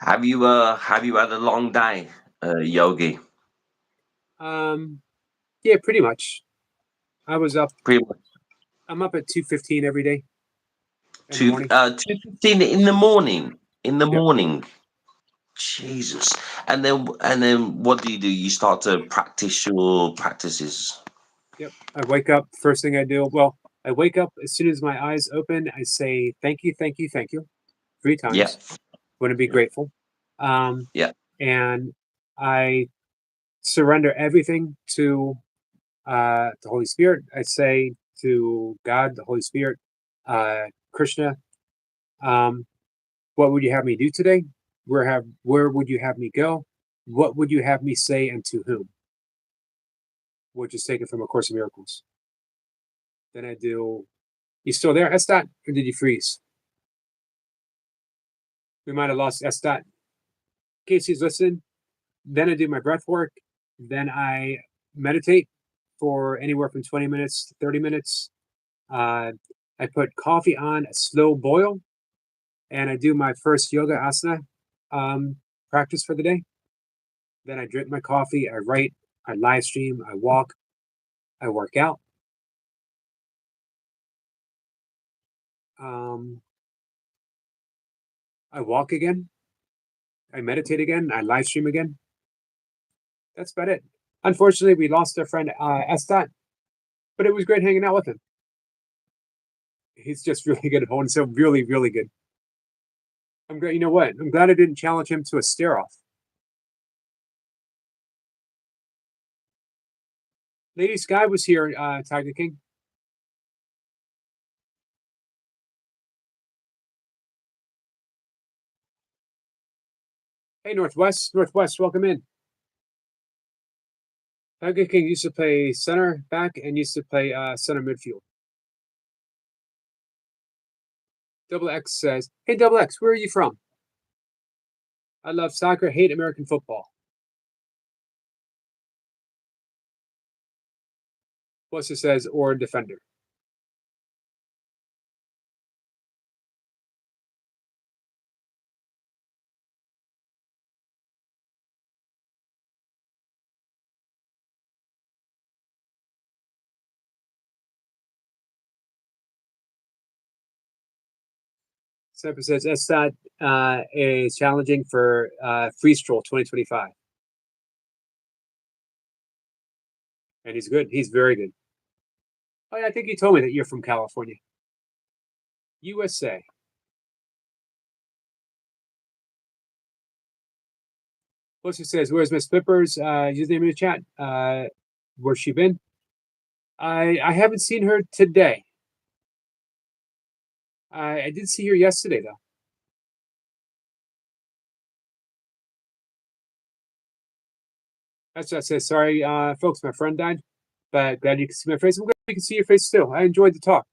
Have you had a long day, Yogi? Yeah, pretty much. I was up. Pretty much. I'm up at 2:15 every day in the morning. 2:15 in the morning. Yep. Morning. Jesus. And then what do? You start to practice your practices. Yep. I wake up. First thing I do. Well, I wake up as soon as my eyes open. I say thank you, 3 times. Yeah. Want to be grateful. Yeah. And I surrender everything to the Holy Spirit. I say to God, the Holy Spirit, Krishna, what would you have me do today? Where would you have me go? What would you have me say and to whom? Which is taken from A Course in Miracles. Then I do. You still there, Estat, or did you freeze? We might have lost Estat. Casey's listening. Then I do my breath work. Then I meditate for anywhere from 20 minutes to 30 minutes. I put coffee on a slow boil, and I do my first yoga asana practice for the day. Then I drink my coffee, I write, I live stream, I walk, I work out. I walk again. I meditate again. I live stream again. That's about it. Unfortunately, we lost our friend Estat, but it was great hanging out with him. He's just really good at holding himself, really, really good. I'm glad. You know what? I'm glad I didn't challenge him to a stare off. Lady Sky was here, Tiger King. Hey, Northwest, welcome in. Tiger King used to play center back and used to play center midfield. Double X says, "Hey, Double X, where are you from?" I love soccer, hate American football. Plus, it says, or defender. Semper says, Estat is challenging for Freeze Troll 2025. And he's good. He's very good. Oh, yeah, I think you told me that you're from California. USA. Lucy says, "Where's Miss Pippers? Username in the chat. Where's she been? I haven't seen her today. I did see her yesterday though. That's what I said. Sorry, folks, my friend died, but glad you can see my face. I'm glad you can see your face still. I enjoyed the talk.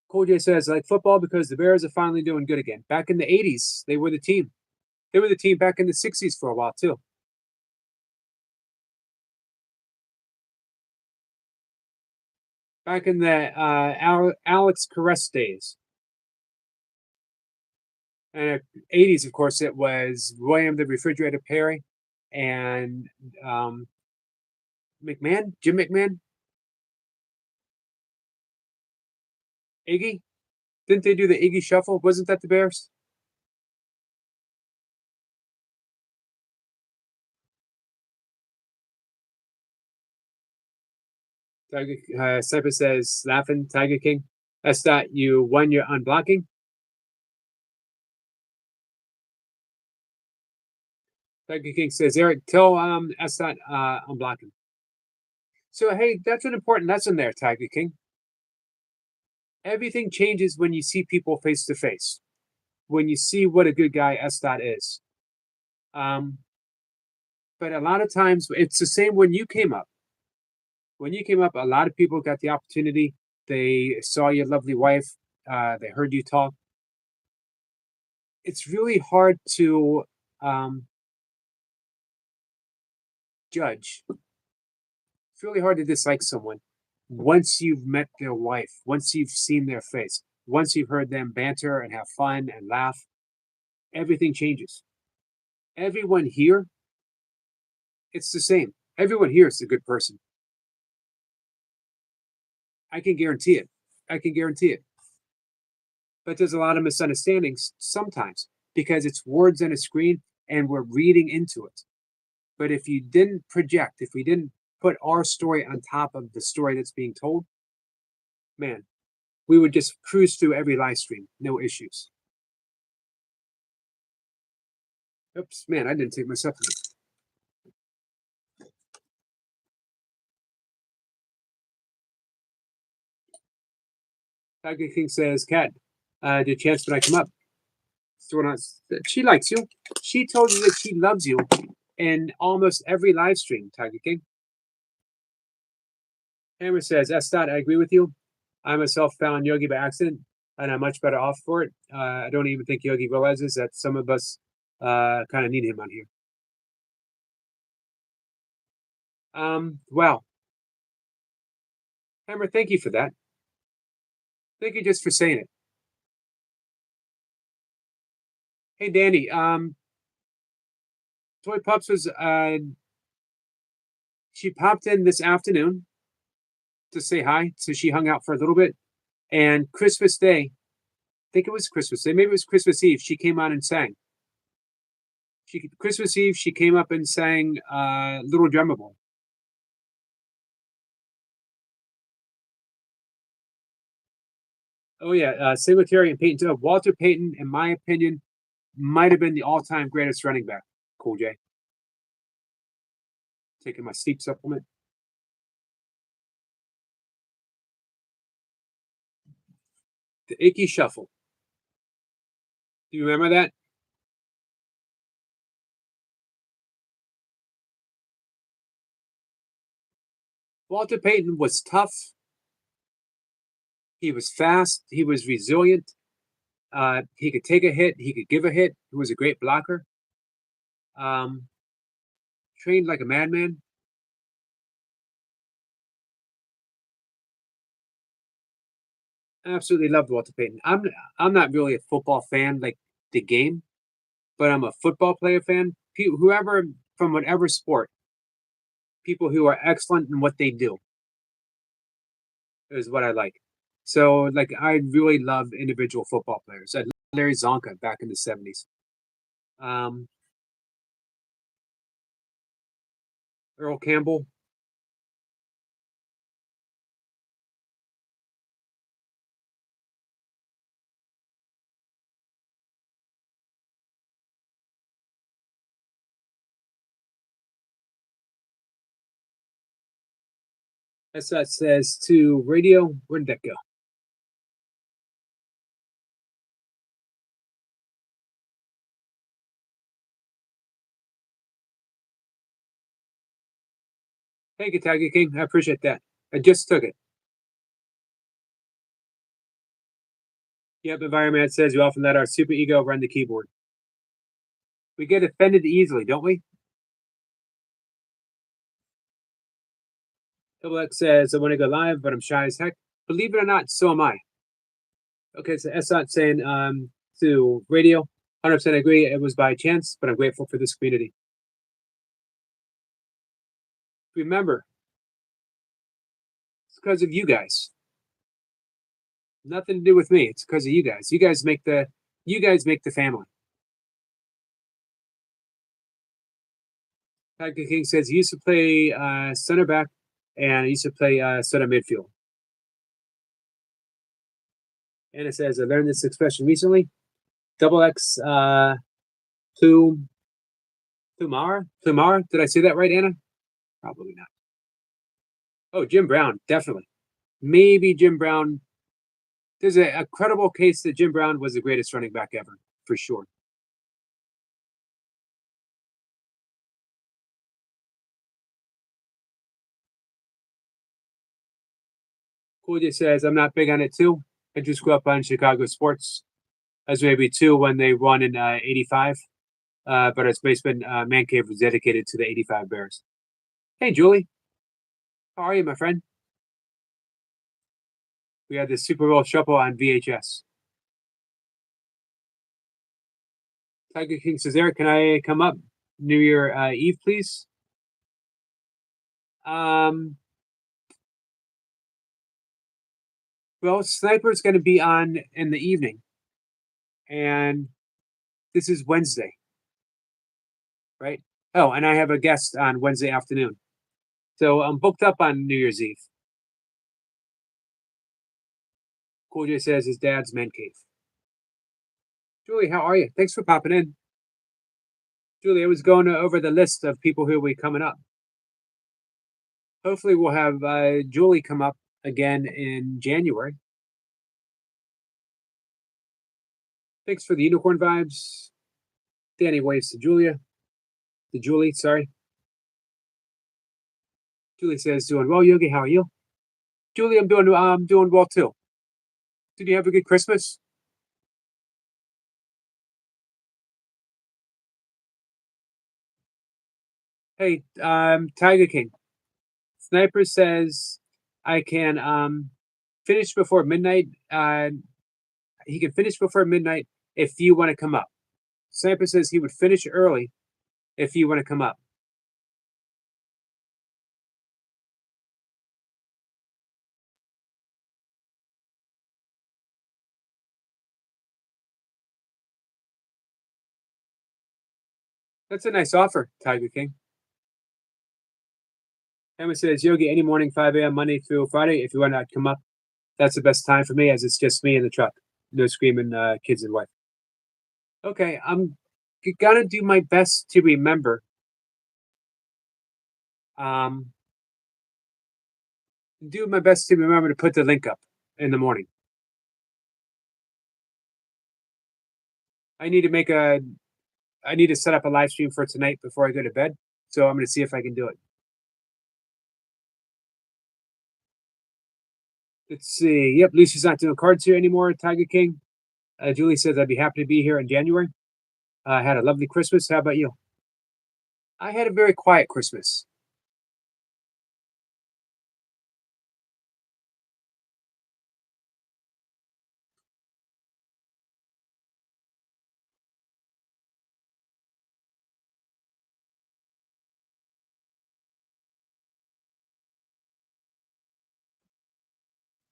Cool J says, like football because the Bears are finally doing good again. Back in the 80s, they were the team. They were the team back in the 60s for a while too. Back in the Alex Caress days. And 80s, of course, it was William the Refrigerator Perry and McMahon, Jim McMahon, Iggy. Didn't they do the Iggy Shuffle? Wasn't that the Bears? Tiger Cypher says, laughing, Tiger King. That's that you won your unblocking. Tiger King says, Eric, tell that's that unblocking. So hey, that's an important lesson there, Tiger King. Everything changes when you see people face to face. When you see what a good guy Estat is. But a lot of times it's the same when you came up. When you came up, a lot of people got the opportunity. They saw your lovely wife. They heard you talk. It's really hard to judge. It's really hard to dislike someone once you've met their wife, once you've seen their face, once you've heard them banter and have fun and laugh. Everything changes. Everyone here, it's the same. Everyone here is a good person. I can guarantee it. I can guarantee it. But there's a lot of misunderstandings sometimes because it's words on a screen and we're reading into it. But if you didn't project, if we didn't put our story on top of the story that's being told, man, we would just cruise through every live stream, no issues. Oops, man, I didn't take my supplement. Tiger King says, Kat, did chance when I come up? She likes you. She told you that she loves you in almost every live stream, Tiger King. Hammer says, Estat, I agree with you. I myself found Yogi by accident, and I'm much better off for it. I don't even think Yogi realizes that some of us kind of need him on here. Wow. Hammer, thank you for that. Thank you just for saying it. Hey, Danny. Toy Pups was She popped in this afternoon to say hi. So she hung out for a little bit. And Christmas Day, I think it was Christmas Day, maybe it was Christmas Eve, she came on and sang. Christmas Eve, she came up and sang Little Drummer Boy. Oh yeah, Singletary and Peyton too. Walter Payton, in my opinion, might have been the all-time greatest running back. Cool J. Taking my sleep supplement. The Icky Shuffle. Do you remember that? Walter Payton was tough. He was fast. He was resilient. He could take a hit. He could give a hit. He was a great blocker. Trained like a madman. Absolutely loved Walter Payton. I'm not really a football fan like the game, but I'm a football player fan. Whoever from whatever sport, people who are excellent in what they do is what I like. So like I really love individual football players. I love Larry Zonka back in the 70s. Earl Campbell. As that says to radio, where did that go? Hey, Kentucky King, I appreciate that. I just took it. Yep, Environment says we often let our super ego run the keyboard. We get offended easily, don't we? Double X says I want to go live, but I'm shy as heck. Believe it or not, so am I. Okay, so Esat saying to radio, 100% agree. It was by chance, but I'm grateful for this community. Remember, it's because of you guys. Nothing to do with me. It's because of you guys. You guys make the family. Tiger King says he used to play center back and he used to play center midfield. And it says I learned this expression recently. Double X Plumar. Did I say that right, Anna? Probably not. Oh, Jim Brown, definitely. Maybe Jim Brown. There's a credible case that Jim Brown was the greatest running back ever, for sure. Cool just says, I'm not big on it too. I just grew up on Chicago sports. As maybe two when they won in 85. But its basement man cave was dedicated to the 85 Bears. Hey, Julie. How are you, my friend? We had the Super Bowl Shuffle on VHS. Tiger King says, Eric, can I come up New Year Eve, please? Well, Sniper's going to be on in the evening. And this is Wednesday. Right? Oh, and I have a guest on Wednesday afternoon. So I'm booked up on New Year's Eve. Cool J says his dad's man cave. Julie, how are you? Thanks for popping in. Julie, I was going over the list of people who will be coming up. Hopefully, we'll have Julie come up again in January. Thanks for the unicorn vibes. Danny waves to Julia. To Julie, sorry. Julie says, doing well, Yogi. How are you? Julie, I'm doing well too. Did you have a good Christmas? Hey, Tiger King. Sniper says I can finish before midnight. He can finish before midnight if you want to come up. Sniper says he would finish early if you want to come up. That's a nice offer, Tiger King. Emma says, Yogi, any morning, 5 a.m., Monday through Friday, if you want to come up, that's the best time for me as it's just me in the truck. No screaming kids and wife. Okay, I'm gonna do my best to remember. Do my best to remember to put the link up in the morning. I need to set up a live stream for tonight before I go to bed. So I'm going to see if I can do it. Let's see. Yep, Lucy's not doing cards here anymore, Tiger King. Julie says, I'd be happy to be here in January. I had a lovely Christmas. How about you? I had a very quiet Christmas.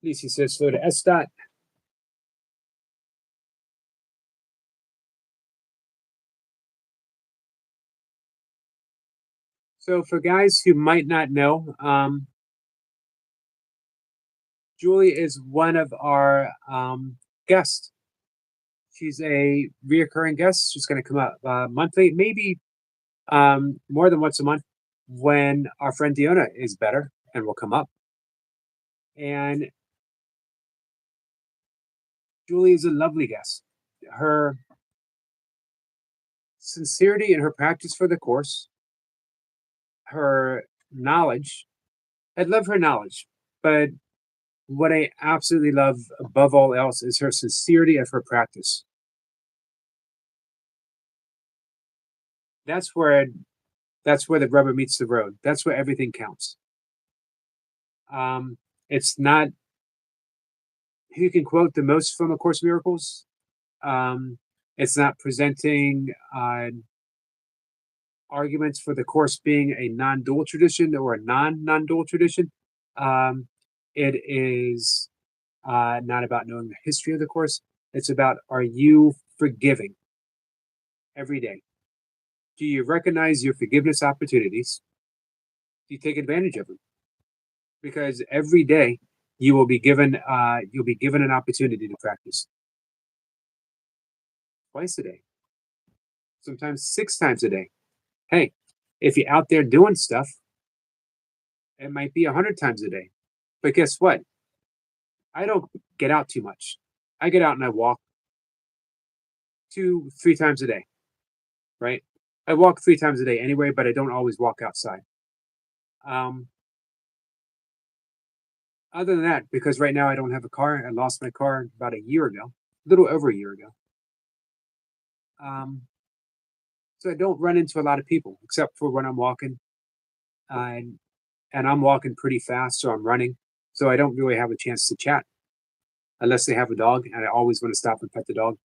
Lucy says, slow to S dot. So for guys who might not know, Julie is one of our guests. She's a reoccurring guest. She's going to come up monthly, maybe more than once a month when our friend Diona is better and will come up. And Julie is a lovely guest. Her sincerity in her practice for the course, her knowledge, I love her knowledge, but what I absolutely love above all else is her sincerity of her practice. That's where the rubber meets the road. That's where everything counts. It's not who can quote the most from A Course in Miracles. It's not presenting arguments for the course being a non-dual tradition or a non-dual tradition. It is not about knowing the history of the course. It's about, are you forgiving every day? Do you recognize your forgiveness opportunities? Do you take advantage of them? Because every day you will be given an opportunity to practice. Twice a day, sometimes 6 times a day. Hey, if you're out there doing stuff, it might be 100 times a day. But guess what? I don't get out too much. I get out and I walk 2-3 times a day, right? I walk 3 times a day anyway, but I don't always walk outside. Other than that, because right now I don't have a car, I lost my car about a year ago, a little over a year ago. So I don't run into a lot of people except for when I'm walking, and I'm walking pretty fast, so I'm running. So I don't really have a chance to chat unless they have a dog, and I always want to stop and pet the dog.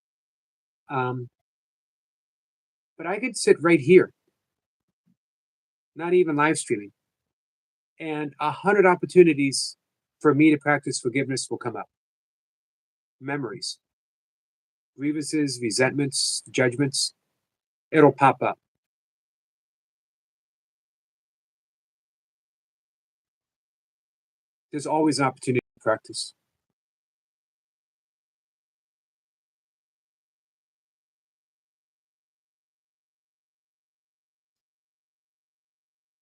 But I could sit right here, not even live streaming, and 100 opportunities for me to practice forgiveness will come up. Memories, grievances, resentments, judgments, it'll pop up. There's always an opportunity to practice.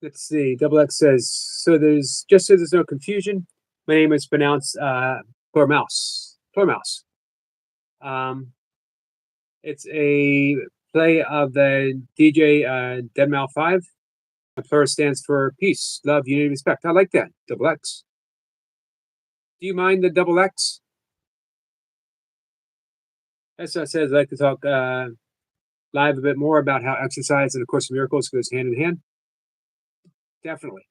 Let's see. Double X says, so there's no confusion. My name is pronounced Tormouse. Tormouse. It's a play of the DJ Deadmau 5. Plur stands for peace, love, unity, respect. I like that. Double X. Do you mind the double X? Essa says, I'd like to talk live a bit more about how exercise and A Course in Miracles goes hand in hand. Definitely.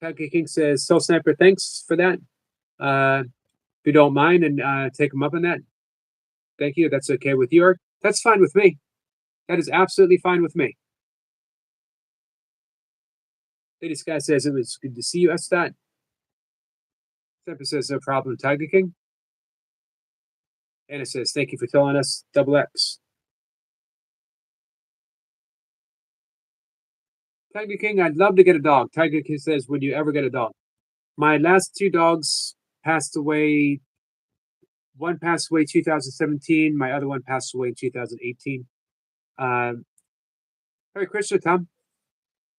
Tiger King says, Soul Sniper, thanks for that. If you don't mind and take him up on that, thank you. That's okay with you. That's fine with me. That is absolutely fine with me. Lady Sky says, it was good to see you, Estat. Sniper says, no problem, Tiger King. And it says, thank you for telling us, Double X. Tiger King, I'd love to get a dog. Tiger King says, would you ever get a dog? My last two dogs passed away. One passed away 2017. My other one passed away in 2018. Merry Christmas, Tom.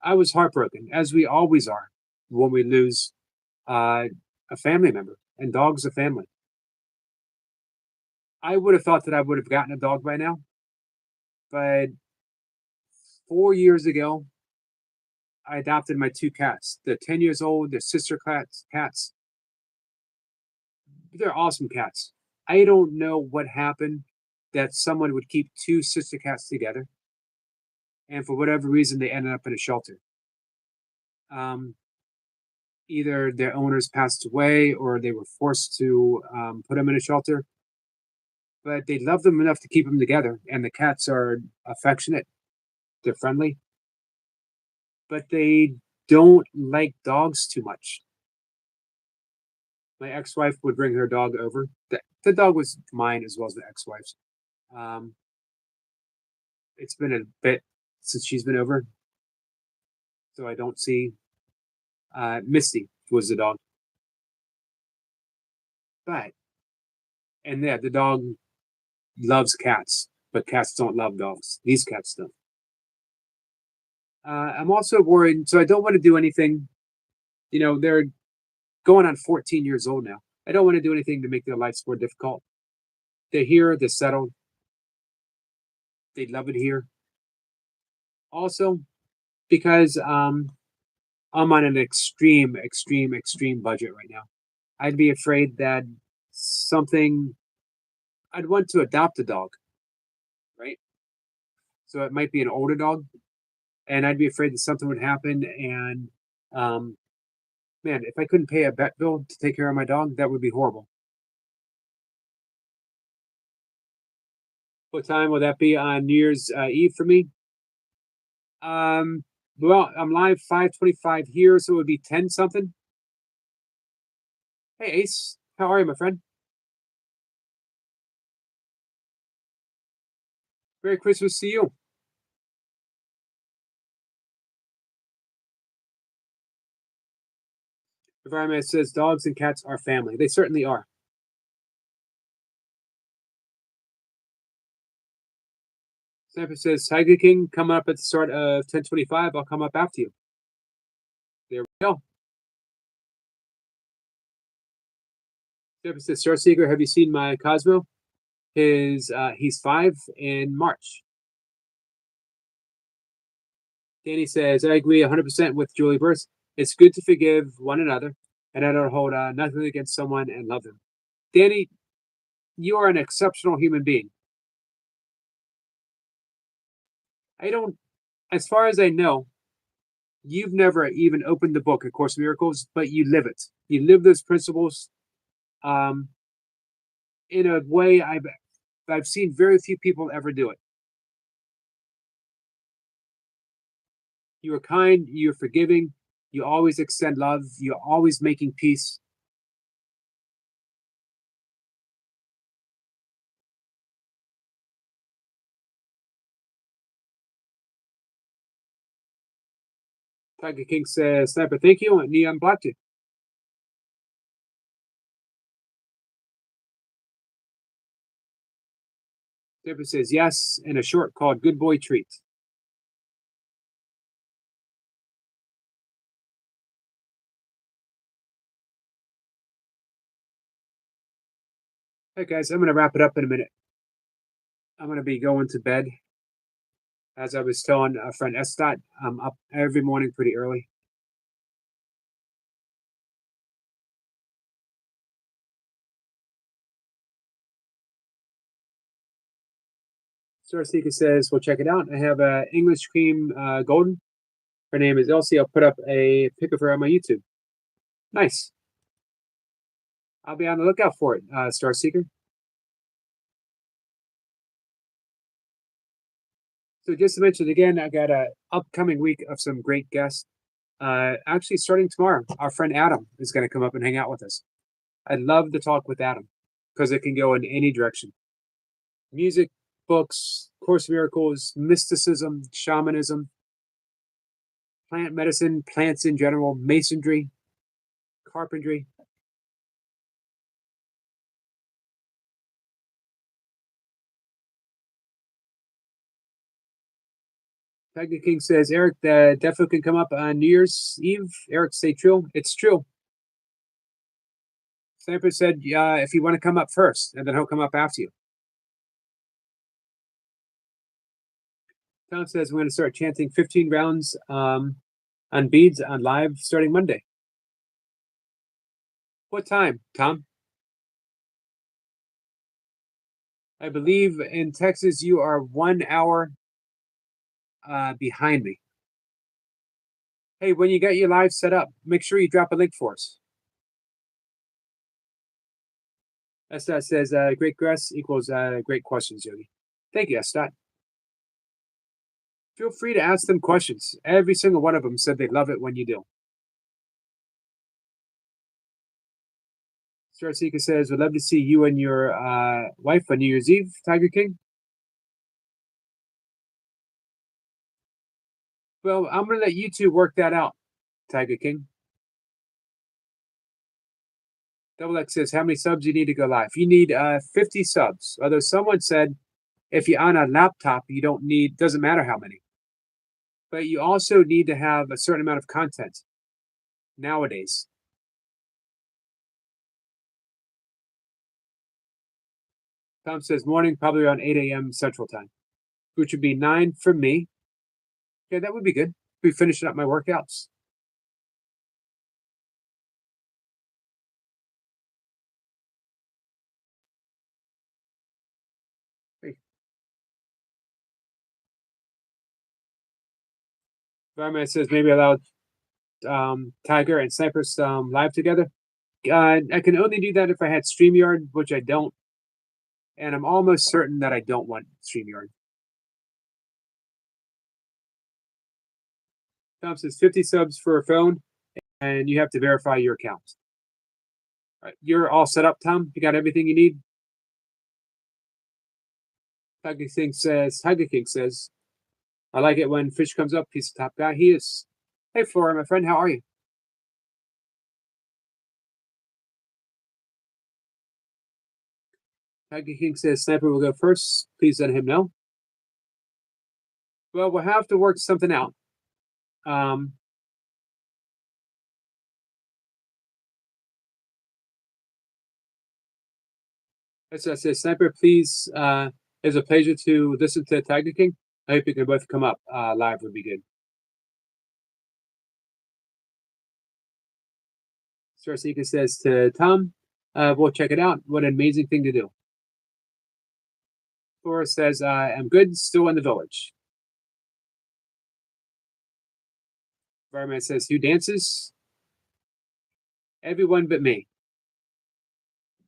I was heartbroken, as we always are when we lose a family member, and dogs are family. I would have thought that I would have gotten a dog by now, but 4 years ago, I adopted my two cats. They're 10 years old. They're sister cats. They're awesome cats. I don't know what happened that someone would keep two sister cats together, and for whatever reason, they ended up in a shelter. Either their owners passed away or they were forced to put them in a shelter. But they love them enough to keep them together, and the cats are affectionate. They're friendly, but they don't like dogs too much. My ex-wife would bring her dog over. The dog was mine as well as the ex-wife's. It's been a bit since she's been over, so I don't see. Misty was the dog, and yeah, the dog loves cats, but cats don't love dogs. These cats don't. I'm also worried, so I don't want to do anything. They're going on 14 years old now. I don't want to do anything to make their lives more difficult. They're here, they're settled. They love it here. Also, because I'm on an extreme budget right now. I'd be afraid that I'd want to adopt a dog, right? So it might be an older dog, and I'd be afraid that something would happen. And man, if I couldn't pay a vet bill to take care of my dog, that would be horrible. What time will that be on New Year's Eve for me? Well, I'm live 5:25 here, so it would be 10 something. Hey Ace, how are you, my friend? Merry Christmas to you. Environment says dogs and cats are family. They certainly are. Sniper says Tiger King come up at the start of 10:25. I'll come up after you. There we go. Sniper says Starseeker, have you seen my Cosmo? He's 5 in March. Danny says I agree 100% with Julie Burst. It's good to forgive one another, and I don't hold nothing against someone and love them. Danny, you are an exceptional human being. As far as I know, you've never even opened the book, A Course in Miracles, but you live it. You live those principles in a way I've seen very few people ever do it. You are kind, you're forgiving, you always extend love, you're always making peace. Tiger King says, Sniper, thank you, and Neon blocked you. Sniper says, yes, in a short called Good Boy Treat. Hey guys, I'm going to wrap it up in a minute. I'm going to be going to bed. As I was telling a friend Estat, I'm up every morning pretty early. Starseeker says, well, check it out. I have a English cream golden. Her name is Elsie. I'll put up a pic of her on my YouTube. Nice. I'll be on the lookout for it, Starseeker. So just to mention again, I got an upcoming week of some great guests. Actually, starting tomorrow, our friend Adam is going to come up and hang out with us. I'd love to talk with Adam because it can go in any direction. music, books, Course in Miracles, mysticism, shamanism, plant medicine, plants in general, masonry, carpentry. Tiger King says, Eric, definitely can come up on New Year's Eve. Eric, say true. It's true. Sniper said, if you want to come up first, and then he'll come up after you. Tom says, we're going to start chanting 15 rounds on beads on live starting Monday. What time, Tom? I believe in Texas, you are 1 hour behind me. Hey, when you get your live set up, make sure you drop a link for us. Estat says, great guess equals great questions, Yogi. Thank you, Estat. Feel free to ask them questions. Every single one of them said they love it when you do. Star Seeker says, would love to see you and your wife on New Year's Eve, Tiger King. Well, I'm going to let you two work that out, Tiger King. Double X says, how many subs you need to go live? You need 50 subs. Although someone said, if you're on a laptop, you don't need, doesn't matter how many. But you also need to have a certain amount of content nowadays. Tom says, morning, probably around 8 a.m. Central Time, which would be 9 for me. Yeah, that would be good. Be finishing up my workouts. Fireman says maybe allow Tiger and Sniper live together. I can only do that if I had StreamYard, which I don't. And I'm almost certain that I don't want StreamYard. Tom says 50 subs for a phone, and you have to verify your account. All right, you're all set up, Tom? You got everything you need? Tiger King says, I like it when Fish comes up. He's the top guy. He is. Hey, Flora, my friend, how are you? Tiger King says, Sniper will go first. Please let him know. Well, we'll have to work something out. As I said, Sniper, please, it's a pleasure to listen to Tiger King. I hope you can both come up live would be good. Star Seeker says to Tom, we'll check it out. What an amazing thing to do. Flora says, I'm good, still in the village. Fireman says, who dances? Everyone but me.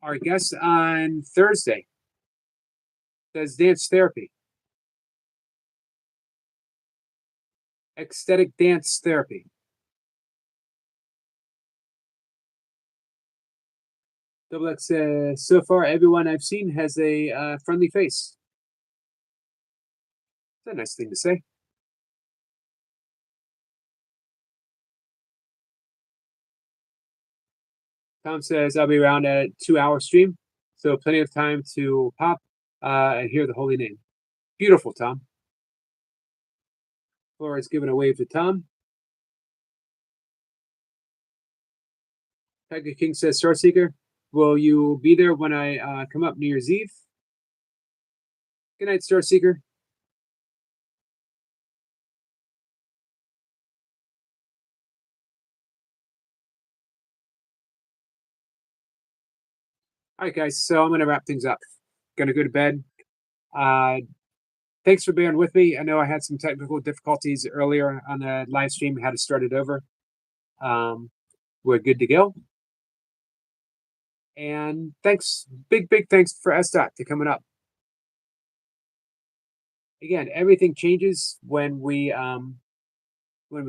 Our guest on Thursday does dance therapy. Ecstatic dance therapy. Double X says, so far everyone I've seen has a friendly face. It's a nice thing to say. Tom says, I'll be around at a 2-hour stream, so plenty of time to pop and hear the holy name. Beautiful, Tom. Flora's giving a wave to Tom. Tiger King says, Starseeker, will you be there when I come up New Year's Eve? Good night, Starseeker. All right, guys, so I'm going to wrap things up. Going to go to bed. Thanks for bearing with me. I know I had some technical difficulties earlier on the live stream. Had to start it over. We're good to go. And thanks, big thanks for Estat to coming up. Again, everything changes when we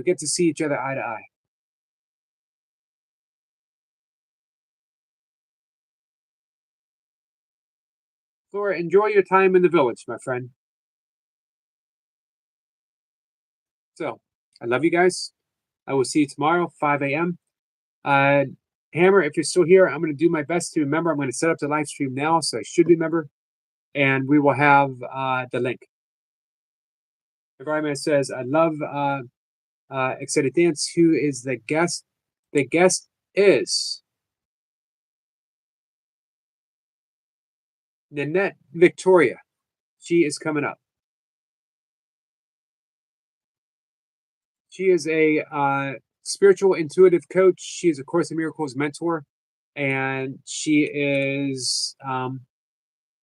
get to see each other eye to eye. Flora, enjoy your time in the village, my friend. So, I love you guys. I will see you tomorrow, 5 a.m. Hammer, if you're still here, I'm going to do my best to remember. I'm going to set up the live stream now, so I should remember. And we will have the link. Environment says, I love Excited Dance. Who is the guest? The guest is Nanette Victoria. She is coming up. She is a spiritual intuitive coach. She is a Course in Miracles mentor, and she is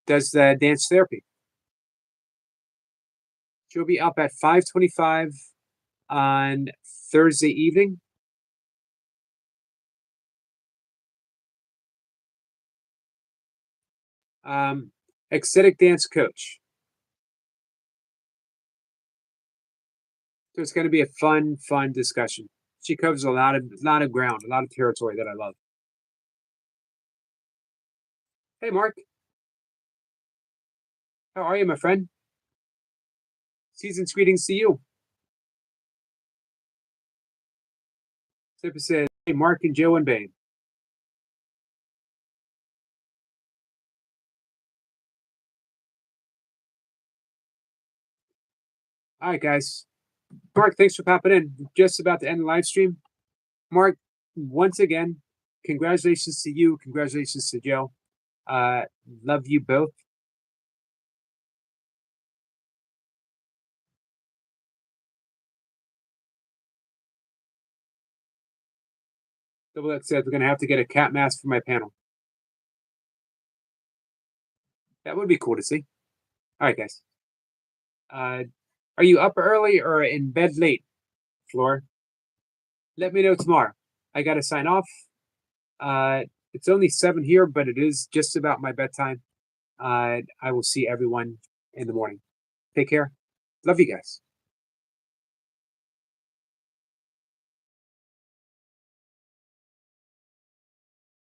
does the dance therapy. She'll be up at 5:25 on Thursday evening. Ecstatic dance coach. So it's going to be a fun discussion. She covers a lot of ground, a lot of territory that I love. Hey, Mark. How are you, my friend? Season's greetings to you. Zipper says, hey, Mark and Joe and Babe. All right, guys. Mark, thanks for popping in. Just about to end the live stream. Mark, once again, congratulations to you. Congratulations to Joe. Love you both. Double X said we're going to have to get a cat mask for my panel. That would be cool to see. All right, guys. Are you up early or in bed late, Flora? Let me know tomorrow. I got to sign off. It's only 7 here, but it is just about my bedtime. I will see everyone in the morning. Take care. Love you guys.